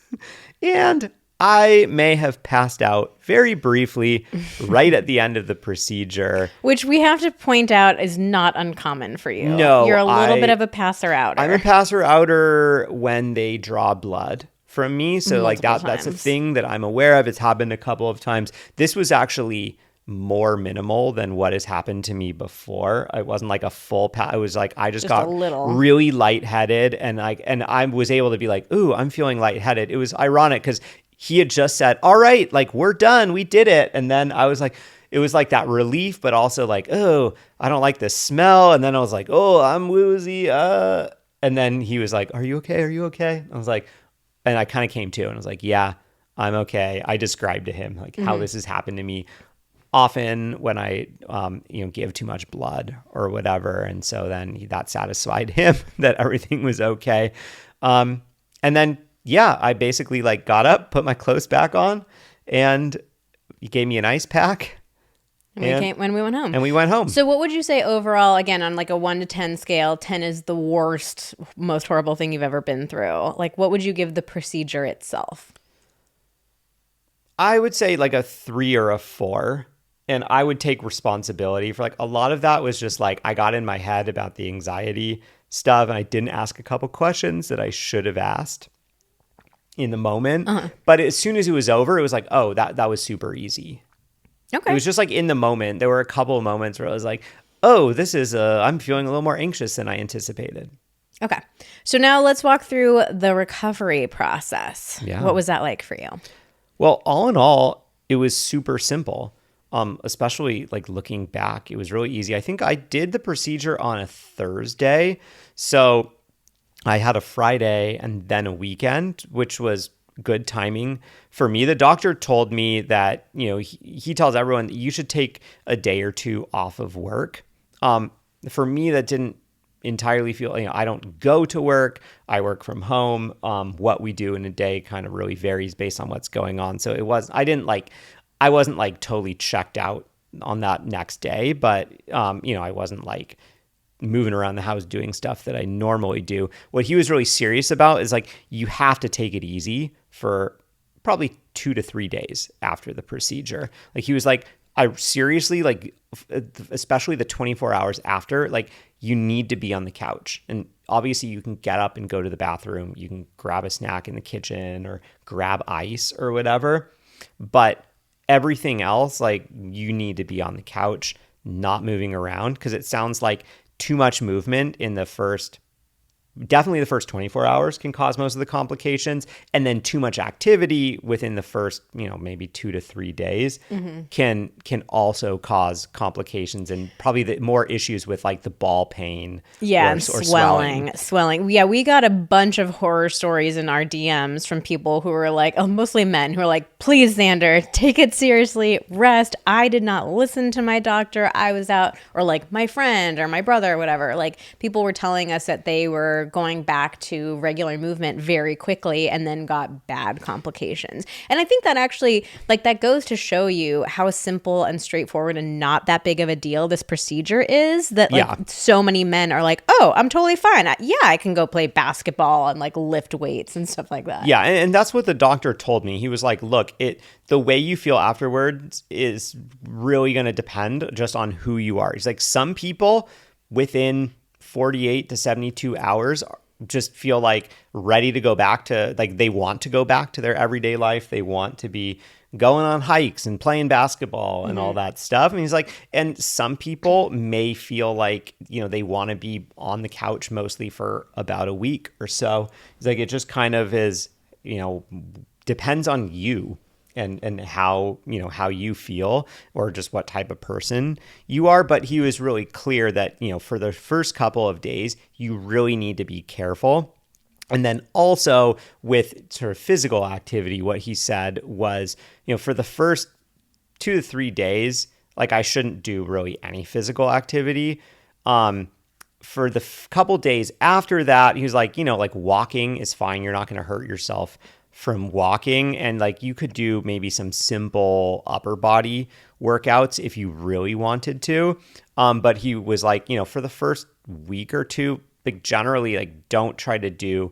And I may have passed out very briefly right at the end of the procedure. Which we have to point out is not uncommon for you. No. You're a little bit of a passer-outer. I'm a passer-outer when they draw blood from me. So like that's a thing that I'm aware of. It's happened a couple of times. This was actually more minimal than what has happened to me before. It wasn't like a full I was like, I just got really lightheaded, and I was able to be like, ooh, I'm feeling lightheaded. It was ironic because he had just said, all right, like we're done, we did it. And then I was like, it was like that relief, but also like, oh, I don't like the smell. And then I was like, oh, I'm woozy. And then he was like, are you okay? Are you okay? I was like, and I kind of came to, and I was like, yeah, I'm okay. I described to him like how this has happened to me often when I, give too much blood or whatever. And so then that satisfied him that everything was okay. And then, yeah, I basically like got up, put my clothes back on, and he gave me an ice pack. When we went home. And we went home. So what would you say overall, again, on like a 1 to 10 scale, 10 is the worst, most horrible thing you've ever been through. Like what would you give the procedure itself? I would say like a 3 or a 4. And I would take responsibility for like a lot of that was just like I got in my head about the anxiety stuff and I didn't ask a couple questions that I should have asked in the moment. But as soon as it was over, it was like, oh, that was super easy. Okay. It was just like in the moment. There were a couple of moments where I was like, oh, I'm feeling a little more anxious than I anticipated. Okay. So now let's walk through the recovery process. Yeah. What was that like for you? Well, all in all, it was super simple. Especially like looking back, it was really easy. I think I did the procedure on a Thursday. So I had a Friday and then a weekend, which was good timing for me. The doctor told me that, he tells everyone that you should take a day or two off of work. For me, that didn't entirely feel, I don't go to work. I work from home. What we do in a day kind of really varies based on what's going on. So I wasn't like totally checked out on that next day, but, I wasn't like moving around the house doing stuff that I normally do. What he was really serious about is like, you have to take it easy for probably 2 to 3 days after the procedure. Like he was like, I seriously, like, especially the 24 hours after, like you need to be on the couch. And obviously you can get up and go to the bathroom. You can grab a snack in the kitchen or grab ice or whatever. But everything else, like you need to be on the couch, not moving around, because it sounds like too much movement in definitely the first 24 hours can cause most of the complications. And then too much activity within the first, maybe 2 to 3 days can also cause complications and probably the more issues with like the ball pain. Yeah, or and swelling. Yeah, we got a bunch of horror stories in our DMs from people who were like, mostly men who are like, please, Xander, take it seriously, rest. I did not listen to my doctor. I was out, or like my friend or my brother or whatever. Like people were telling us that they were going back to regular movement very quickly and then got bad complications. And I think that actually, like, that goes to show you how simple and straightforward and not that big of a deal this procedure is, that like so many men are like, oh, I'm totally fine. I can go play basketball and like lift weights and stuff like that. Yeah, and that's what the doctor told me. He was like, look, the way you feel afterwards is really going to depend just on who you are. He's like, some people within 48 to 72 hours just feel like ready to go back to, like, they want to go back to their everyday life. They want to be going on hikes and playing basketball and all that stuff. And he's like, and some people may feel like, they want to be on the couch mostly for about a week or so. He's like, it just kind of is, depends on you. And how you feel, or just what type of person you are. But he was really clear that, for the first couple of days, you really need to be careful. And then also with sort of physical activity, what he said was, for the first 2 to 3 days, like I shouldn't do really any physical activity. For the couple days after that, he was like, like walking is fine. You're not going to hurt yourself from walking, and like you could do maybe some simple upper body workouts if you really wanted to. But he was like, for the first week or two, like generally, like don't try to do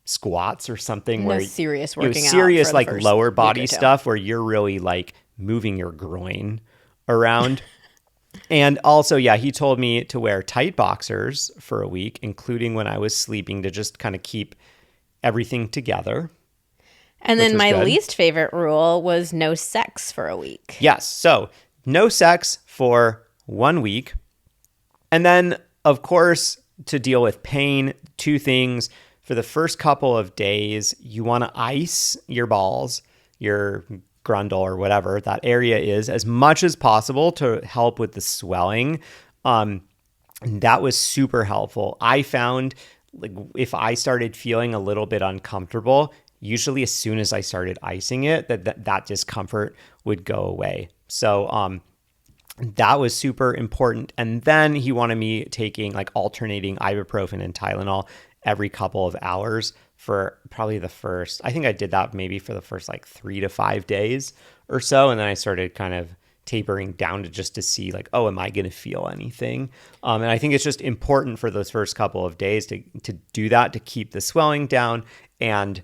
squats or something where serious working out, serious like lower body stuff where you're really like moving your groin around. And also, he told me to wear tight boxers for a week, including when I was sleeping, to just kind of keep everything together. And then my least favorite rule was no sex for a week. Yes. So no sex for 1 week. And then, of course, to deal with pain, 2 things. For the first couple of days, you want to ice your balls, your grundle or whatever that area is, as much as possible to help with the swelling. That was super helpful. I found, like, if I started feeling a little bit uncomfortable, usually as soon as I started icing it, that discomfort would go away. So that was super important. And then he wanted me taking like alternating ibuprofen and Tylenol every couple of hours for probably the first, I think I did that maybe for the first like 3 to 5 days or so. And then I started kind of tapering down to see like, oh, am I going to feel anything? And I think it's just important for those first couple of days to do that, to keep the swelling down. And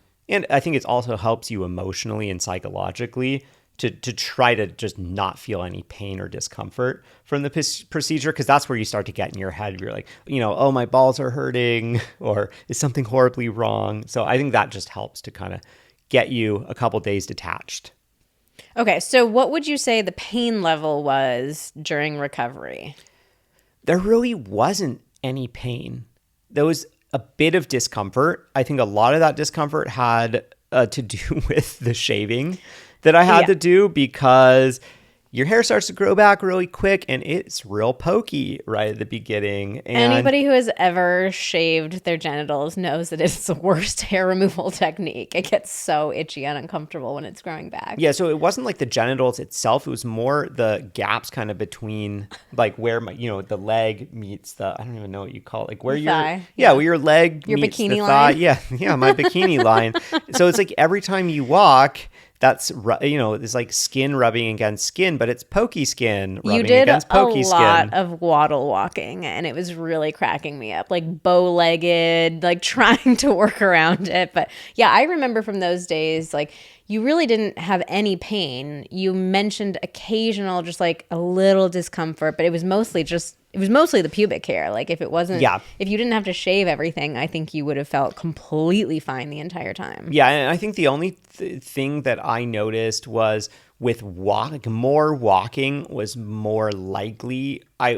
I think it also helps you emotionally and psychologically to try to just not feel any pain or discomfort from the procedure, because that's where you start to get in your head. You're like, oh, my balls are hurting, or is something horribly wrong? So I think that just helps to kind of get you a couple days detached. Okay, so what would you say the pain level was during recovery? There really wasn't any pain. There was a bit of discomfort. I think a lot of that discomfort had to do with the shaving that I had to do, because your hair starts to grow back really quick and it's real pokey right at the beginning. And anybody who has ever shaved their genitals knows that it's the worst hair removal technique. It gets so itchy and uncomfortable when it's growing back. Yeah, so it wasn't like the genitals itself. It was more the gaps kind of between like where my, the leg meets the, I don't even know what you call it. Like where your thigh. Where your leg your meets bikini the line. thigh. Yeah, my bikini line. So it's like every time you walk, that's, it's like skin rubbing against skin, but it's pokey skin rubbing against pokey skin. You did a lot of waddle walking, and it was really cracking me up, like bow-legged, like trying to work around it. But yeah, I remember from those days, like you really didn't have any pain. You mentioned occasional, just like a little discomfort, but it was mostly the pubic hair. Like if it wasn't, if you didn't have to shave everything, I think you would have felt completely fine the entire time. Yeah. And I think the only thing that I noticed was with more walking was more likely. I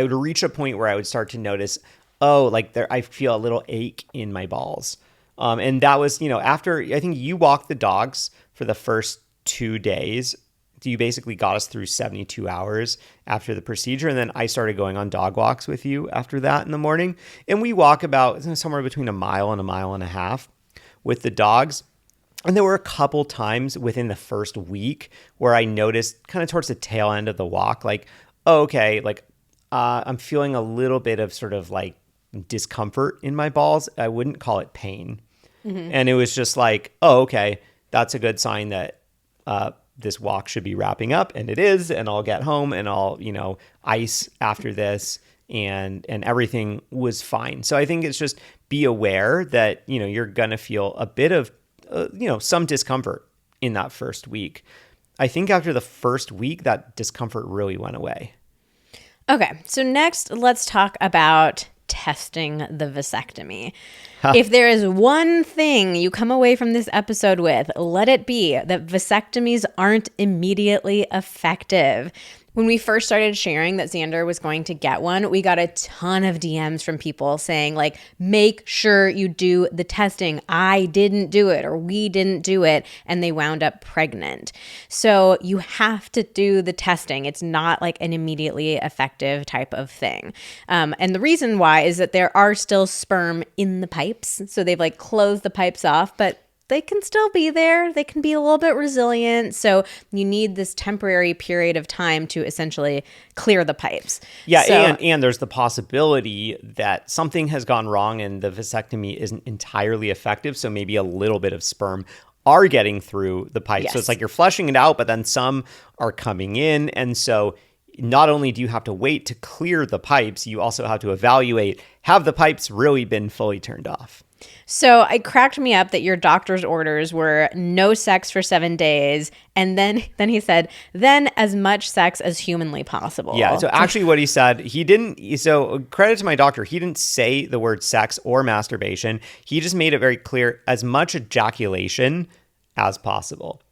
would reach a point where I would start to notice, I feel a little ache in my balls. And that was, after, I think you walked the dogs for the first 2 days. You basically got us through 72 hours after the procedure. And then I started going on dog walks with you after that in the morning. And we walk about somewhere between a mile and a mile and a half with the dogs. And there were a couple times within the first week where I noticed kind of towards the tail end of the walk, like, oh, okay, like I'm feeling a little bit of sort of like discomfort in my balls. I wouldn't call it pain. Mm-hmm. And it was just like, oh, okay, that's a good sign that this walk should be wrapping up, and it is, and I'll get home and I'll, ice after this, and everything was fine. So I think it's just be aware that, you're going to feel a bit of, some discomfort in that first week. I think after the first week, that discomfort really went away. Okay, so next let's talk about testing the vasectomy. If there is one thing you come away from this episode with, let it be that vasectomies aren't immediately effective. When we first started sharing that Xander was going to get one, we got a ton of DMs from people saying, like, make sure you do the testing. I didn't do it, or we didn't do it, and they wound up pregnant. So you have to do the testing. It's not like an immediately effective type of thing. And the reason why is that there are still sperm in the pipes. So they've like closed the pipes off, but they can still be there. They can be a little bit resilient. So you need this temporary period of time to essentially clear the pipes. Yeah, and there's the possibility that something has gone wrong and the vasectomy isn't entirely effective. So maybe a little bit of sperm are getting through the pipes. Yes. So it's like you're flushing it out, but then some are coming in. And so not only do you have to wait to clear the pipes, you also have to evaluate, have the pipes really been fully turned off? So it cracked me up that your doctor's orders were no sex for 7 days. And then he said, then as much sex as humanly possible. Yeah. So actually what he said, so credit to my doctor, he didn't say the word sex or masturbation. He just made it very clear, as much ejaculation as possible.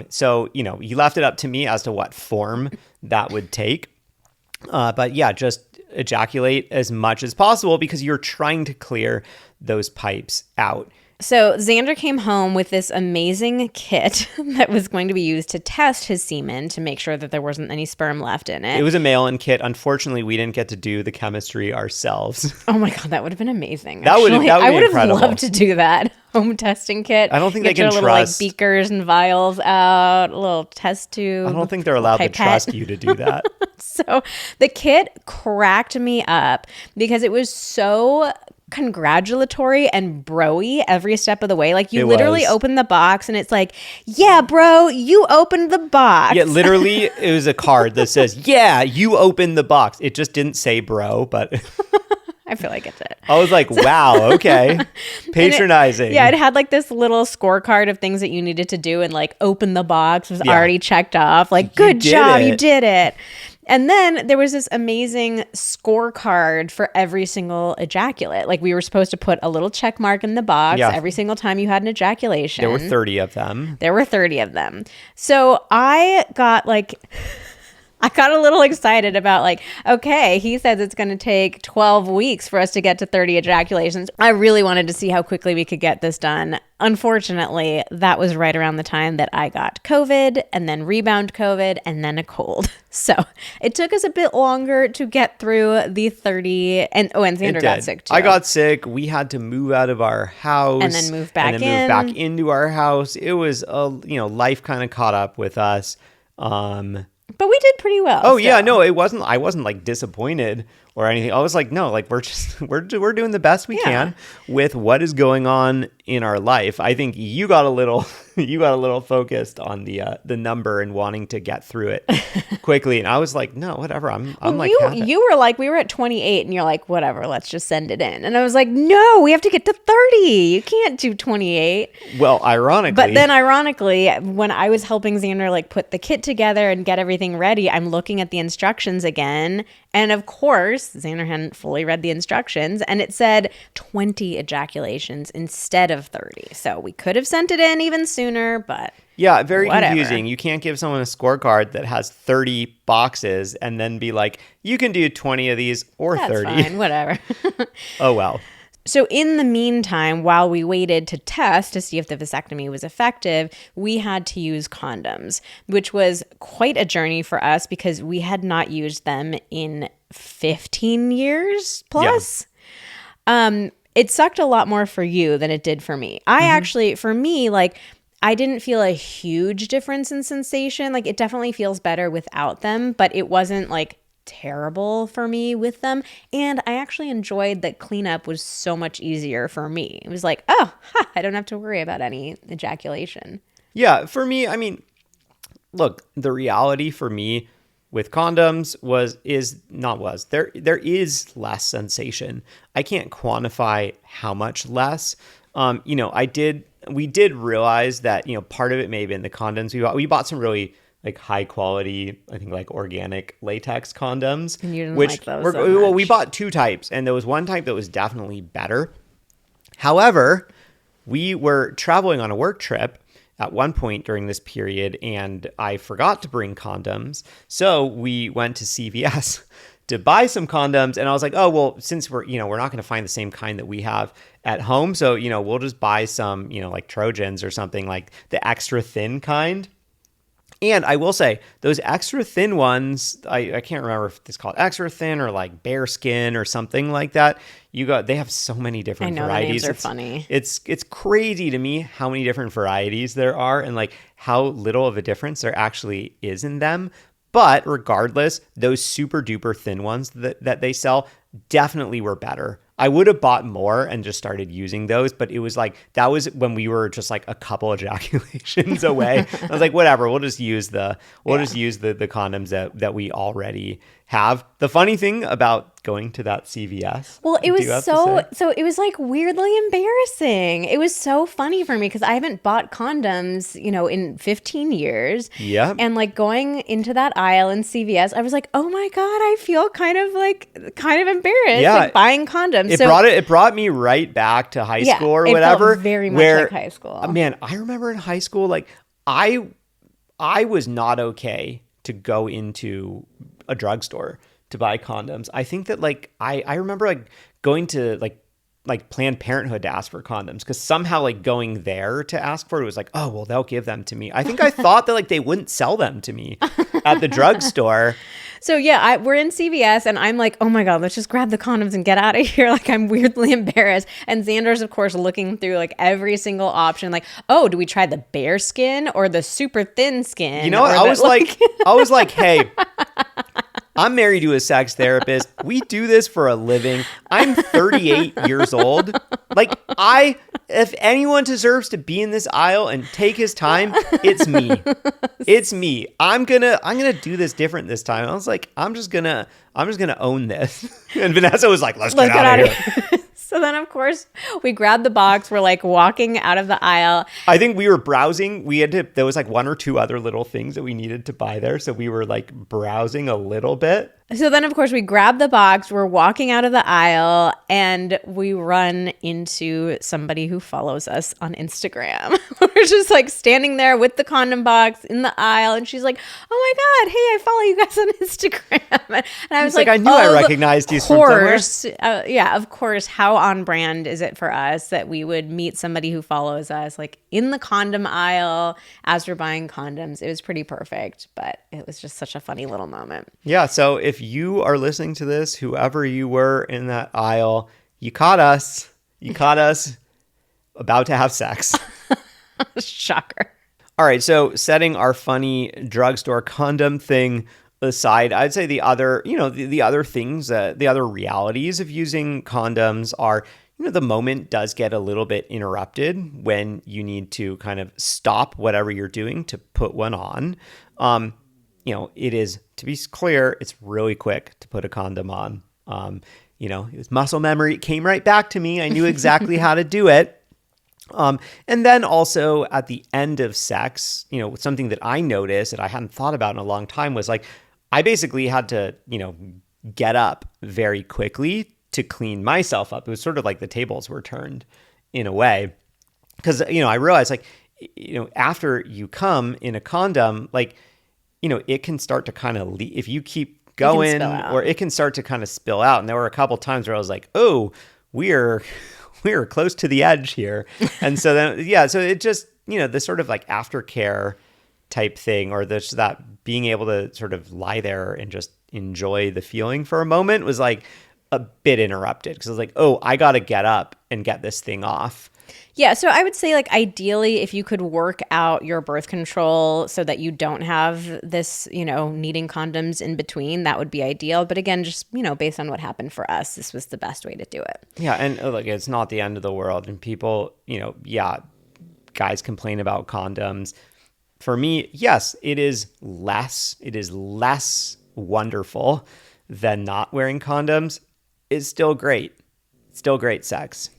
So, he left it up to me as to what form that would take. But yeah, just ejaculate as much as possible because you're trying to clear those pipes out. So Xander came home with this amazing kit that was going to be used to test his semen to make sure that there wasn't any sperm left in it. It was a mail-in kit. Unfortunately, we didn't get to do the chemistry ourselves. Oh my God, that would have been amazing. That would have loved to do that. Home testing kit. I don't think they can trust. Little like beakers and vials out, a little test tube. I don't think they're allowed to trust you to do that. So the kit cracked me up because it was so congratulatory and bro-y every step of the way. Like you literally open the box and it's like, yeah, bro, you opened the box. Yeah, literally it was a card that says, yeah, you opened the box. It just didn't say bro, but I feel like it did. I was like, wow, okay. Patronizing. It had like this little scorecard of things that you needed to do, and like open the box was already checked off. Like, good job, you did it. And then there was this amazing scorecard for every single ejaculate. Like, we were supposed to put a little check mark in the box every single time you had an ejaculation. There were 30 of them. So I got a little excited about like, okay, he says it's going to take 12 weeks for us to get to 30 ejaculations. I really wanted to see how quickly we could get this done. Unfortunately, that was right around the time that I got COVID and then rebound COVID and then a cold. So it took us a bit longer to get through the 30. And Xander got sick too. I got sick. We had to move out of our house. And then move back move back into our house. It was, life kind of caught up with us. But we did pretty well. Oh, yeah. No, it wasn't. I wasn't like disappointed or anything. I was like, no, like we're doing the best we can with what is going on in our life. I think you got a little focused on the number and wanting to get through it quickly. And I was like, no, whatever. I'm like, you were like, we were at 28 and you're like, whatever, let's just send it in. And I was like, no, we have to get to 30. You can't do 28. Well, ironically, when I was helping Xander like put the kit together and get everything ready, I'm looking at the instructions again. And of course, Xander hadn't fully read the instructions, and it said 20 ejaculations instead of 30. So we could have sent it in even sooner, but yeah, very whatever. Confusing. You can't give someone a scorecard that has 30 boxes and then be like, you can do 20 of these or That's 30. Fine, whatever. Oh, well. So in the meantime, while we waited to test to see if the vasectomy was effective, we had to use condoms, which was quite a journey for us because we had not used them in 15 years plus. Yeah. It sucked a lot more for you than it did for me. For me, like, I didn't feel a huge difference in sensation. Like, it definitely feels better without them, but it wasn't like terrible for me with them. And I actually enjoyed that cleanup was so much easier for me. It was like, I don't have to worry about any ejaculation. Yeah, for me, I mean, look, the reality for me with condoms there is less sensation. I can't quantify how much less. We did realize that, part of it may have been the condoms we bought some really like high quality, I think like organic latex condoms. And you didn't like those so much. Well, we bought two types, and there was one type that was definitely better. However, we were traveling on a work trip at one point during this period, and I forgot to bring condoms. So we went to CVS to buy some condoms, and I was like, oh, well, since we're not going to find the same kind that we have at home, so, we'll just buy some, like Trojans or something, like the extra thin kind. And I will say, those extra thin ones, I can't remember if it's called extra thin or like bear skin or something like that. They have so many different varieties. The names are funny. It's crazy to me how many different varieties there are and like how little of a difference there actually is in them. But regardless, those super duper thin ones that they sell definitely were better. I would have bought more and just started using those, but it was like, that was when we were just like a couple ejaculations away. I was like, whatever, we'll just use the condoms that we already have. The funny thing about going to that CVS. Well, it was so it was like weirdly embarrassing. It was so funny for me because I haven't bought condoms, in 15 years. Yeah. And like going into that aisle in CVS, I was like, oh my God, I feel kind of embarrassed like buying condoms. It brought me right back to high school or whatever. It felt very much like high school. Man, I remember in high school, like I was not okay to go into a drugstore to buy condoms. I think that like I remember like going to like Planned Parenthood to ask for condoms because somehow like going there to ask for it was like, oh well, they'll give them to me. I think I thought that like they wouldn't sell them to me at the drugstore. So yeah, we're in CVS and I'm like, oh my God, let's just grab the condoms and get out of here. Like I'm weirdly embarrassed. And Xander's of course looking through like every single option. Like, oh, do we try the bear skin or the super thin skin? You know what? I was like, hey, I'm married to a sex therapist. We do this for a living. I'm 38 years old. Like, if anyone deserves to be in this aisle and take his time, it's me. It's me. I'm gonna do this different this time. I was like, I'm just gonna own this. And Vanessa was like, let's get out of here. So then, of course, we grabbed the box. We're like walking out of the aisle. I think we were browsing. There was like one or two other little things that we needed to buy there. So we were like browsing a little bit. So then, of course, we grab the box. We're walking out of the aisle and we run into somebody who follows us on Instagram. We're just like standing there with the condom box in the aisle. And she's like, oh my God, hey, I follow you guys on Instagram. And I was like, I knew I recognized you from somewhere. Yeah, of course. How on brand is it for us that we would meet somebody who follows us like in the condom aisle as we're buying condoms? It was pretty perfect, but it was just such a funny little moment. Yeah. So if you are listening to this, whoever you were in that aisle, you caught us. You caught us about to have sex. Shocker. All right. So setting our funny drugstore condom thing aside, I'd say the other, the other things, the other realities of using condoms are, the moment does get a little bit interrupted when you need to kind of stop whatever you're doing to put one on. It is, to be clear, it's really quick to put a condom on. It was muscle memory. It came right back to me. I knew exactly how to do it. And then also at the end of sex, something that I noticed that I hadn't thought about in a long time was like, I basically had to, get up very quickly to clean myself up. It was sort of like the tables were turned in a way. Because, I realized like, after you come in a condom, like, it can start to kind of leak if you keep going, or it can start to kind of spill out. And there were a couple times where I was like, oh, we're close to the edge here. And so then, so it just, the sort of like aftercare type thing, or that being able to sort of lie there and just enjoy the feeling for a moment was like a bit interrupted, because I was like, oh, I got to get up and get this thing off. Yeah, so I would say like ideally if you could work out your birth control so that you don't have this, needing condoms in between, that would be ideal. But again, just, based on what happened for us, this was the best way to do it. Yeah, and look, it's not the end of the world. And people, guys complain about condoms. For me, yes, it is less wonderful than not wearing condoms. It's still great. Still great sex.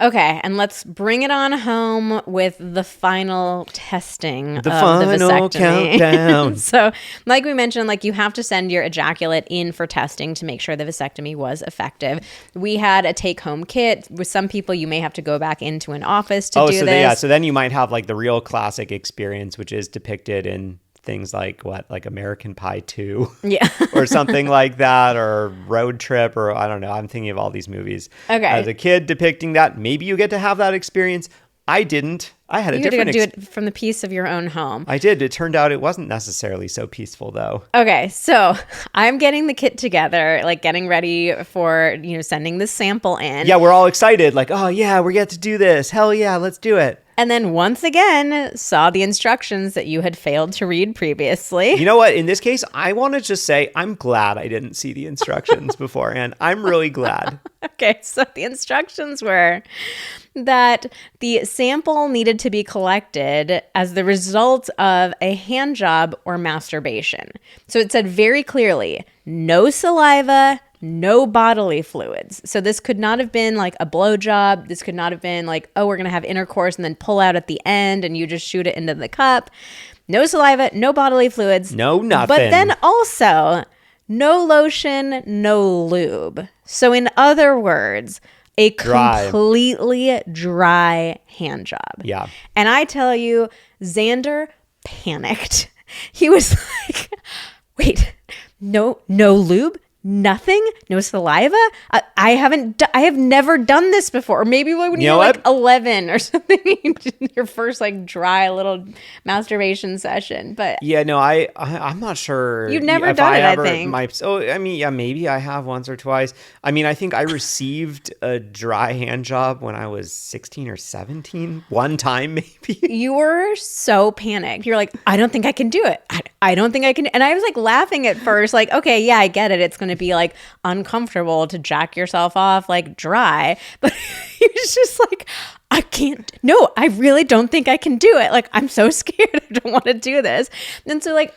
Okay, and let's bring it on home with the final testing of the vasectomy. Countdown. So, like we mentioned, like you have to send your ejaculate in for testing to make sure the vasectomy was effective. We had a take-home kit. With some people, you may have to go back into an office to do this. So then you might have like the real classic experience, which is depicted in things like American Pie 2 or something like that, or Road Trip, or I don't know. I'm thinking of all these movies. Okay. As a kid depicting that, maybe you get to have that experience. I didn't. I had a different do it from the peace of your own home. I did. It turned out it wasn't necessarily so peaceful though. Okay. So I'm getting the kit together, like getting ready for, sending the sample in. Yeah. We're all excited. Like, oh yeah, we get to do this. Hell yeah. Let's do it. And then once again, saw the instructions that you had failed to read previously. You know what? In this case, I want to just say I'm glad I didn't see the instructions beforehand. I'm really glad. Okay, so the instructions were that the sample needed to be collected as the result of a hand job or masturbation. So it said very clearly, no saliva, no bodily fluids. So this could not have been like a blowjob. This could not have been like, oh, we're going to have intercourse and then pull out at the end and you just shoot it into the cup. No saliva, no bodily fluids. No nothing. But then also no lotion, no lube. So in other words, a completely dry hand job. Yeah. And I tell you, Xander panicked. He was like, wait, no lube? Nothing? No saliva? I have never done this before. Or maybe when you're like 11 or something, your first like dry little masturbation session. But yeah, no, I'm not sure. You've never done it, I think. Maybe I have once or twice. I mean, I think I received a dry hand job when I was 16 or 17. One time, maybe. You were so panicked. You're like, I don't think I can do it. I don't think I can. And I was like laughing at first, like, okay, yeah, I get it. It's going to be like uncomfortable to jack yourself off like dry. But he was just like, I can't. No, I really don't think I can do it. Like, I'm so scared. I don't want to do this. And so like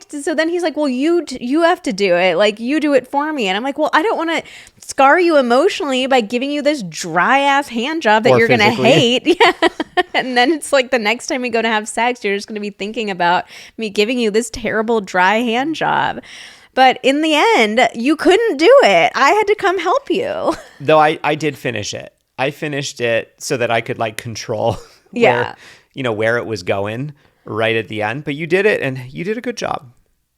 so then he's like, well, you have to do it. Like, you do it for me. And I'm like, well, I don't want to scar you emotionally by giving you this dry ass hand job that you're going to hate. Yeah. And then it's like the next time we go to have sex, you're just going to be thinking about me giving you this terrible dry hand job. But in the end, you couldn't do it. I had to come help you. Though I did finish it. I finished it so that I could like control where it was going right at the end. But you did it, and you did a good job.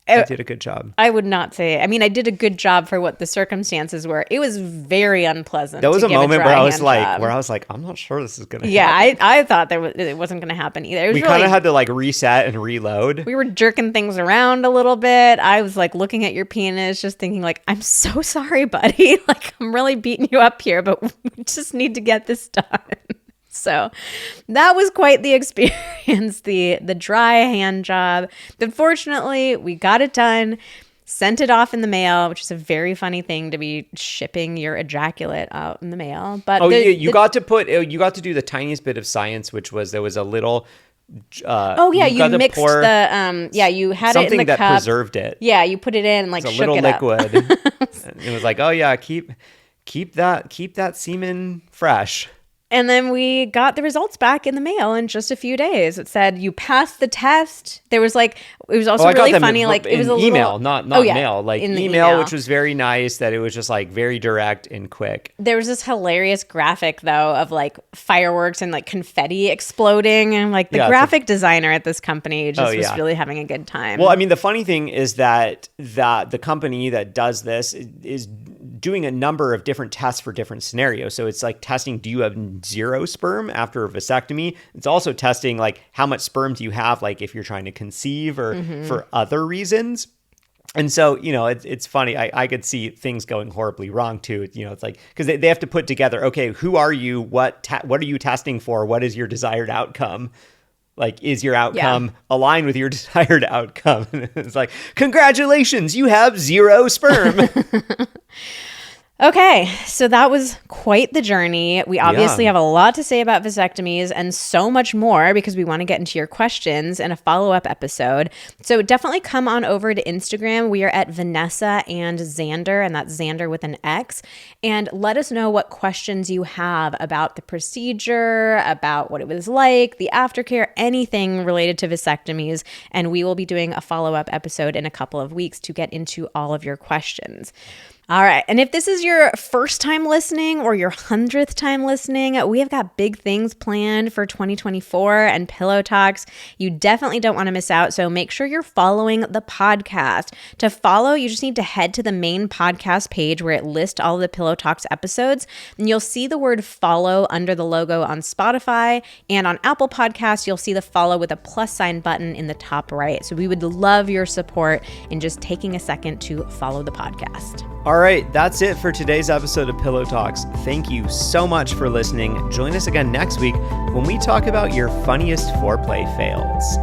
You did a good job. I would not say. I mean, I did a good job for what the circumstances were. It was very unpleasant. There was a moment where I was like, I'm not sure this is going to happen. Yeah, I thought it wasn't going to happen either. We kind of had to like reset and reload. We were jerking things around a little bit. I was like looking at your penis, just thinking like, I'm so sorry, buddy. Like, I'm really beating you up here, but we just need to get this done. So that was quite the experience, the dry hand job. But fortunately, we got it done, sent it off in the mail, which is a very funny thing to be shipping your ejaculate out in the mail. But you got to do the tiniest bit of science, which was there was a little. You mixed you had it in the something that cup. Preserved it. Yeah, you put it in and like shook it up. A little liquid. It was like, oh yeah, keep that semen fresh. And then we got the results back in the mail in just a few days. It said you passed the test. There was like, it was also really funny. Like it was a email, little, not mail. Like in email, which was very nice. That it was just like very direct and quick. There was this hilarious graphic though of like fireworks and like confetti exploding, and like the graphic designer at this company just was really having a good time. Well, I mean, the funny thing is that the company that does this is doing a number of different tests for different scenarios. So it's like testing, do you have zero sperm after a vasectomy? It's also testing like how much sperm do you have, like if you're trying to conceive or for other reasons. And so, it's funny. I could see things going horribly wrong too. It's like, because they have to put together, okay, who are you? What are you testing for? What is your desired outcome? Like, is your outcome aligned with your desired outcome? And it's like, congratulations, you have zero sperm. Okay, so that was quite the journey. We obviously have a lot to say about vasectomies and so much more because we want to get into your questions in a follow-up episode. So definitely come on over to Instagram. We are at Vanessa and Xander, and that's Xander with an X. And let us know what questions you have about the procedure, about what it was like, the aftercare, anything related to vasectomies. And we will be doing a follow-up episode in a couple of weeks to get into all of your questions. All right. And if this is your first time listening or your 100th time listening, we have got big things planned for 2024 and Pillow Talks. You definitely don't want to miss out. So make sure you're following the podcast. To follow, you just need to head to the main podcast page where it lists all of the Pillow Talks episodes. And you'll see the word follow under the logo on Spotify, and on Apple Podcasts, you'll see the follow with a + button in the top right. So we would love your support in just taking a second to follow the podcast. All right, that's it for today's episode of Pillow Talks. Thank you so much for listening. Join us again next week when we talk about your funniest foreplay fails.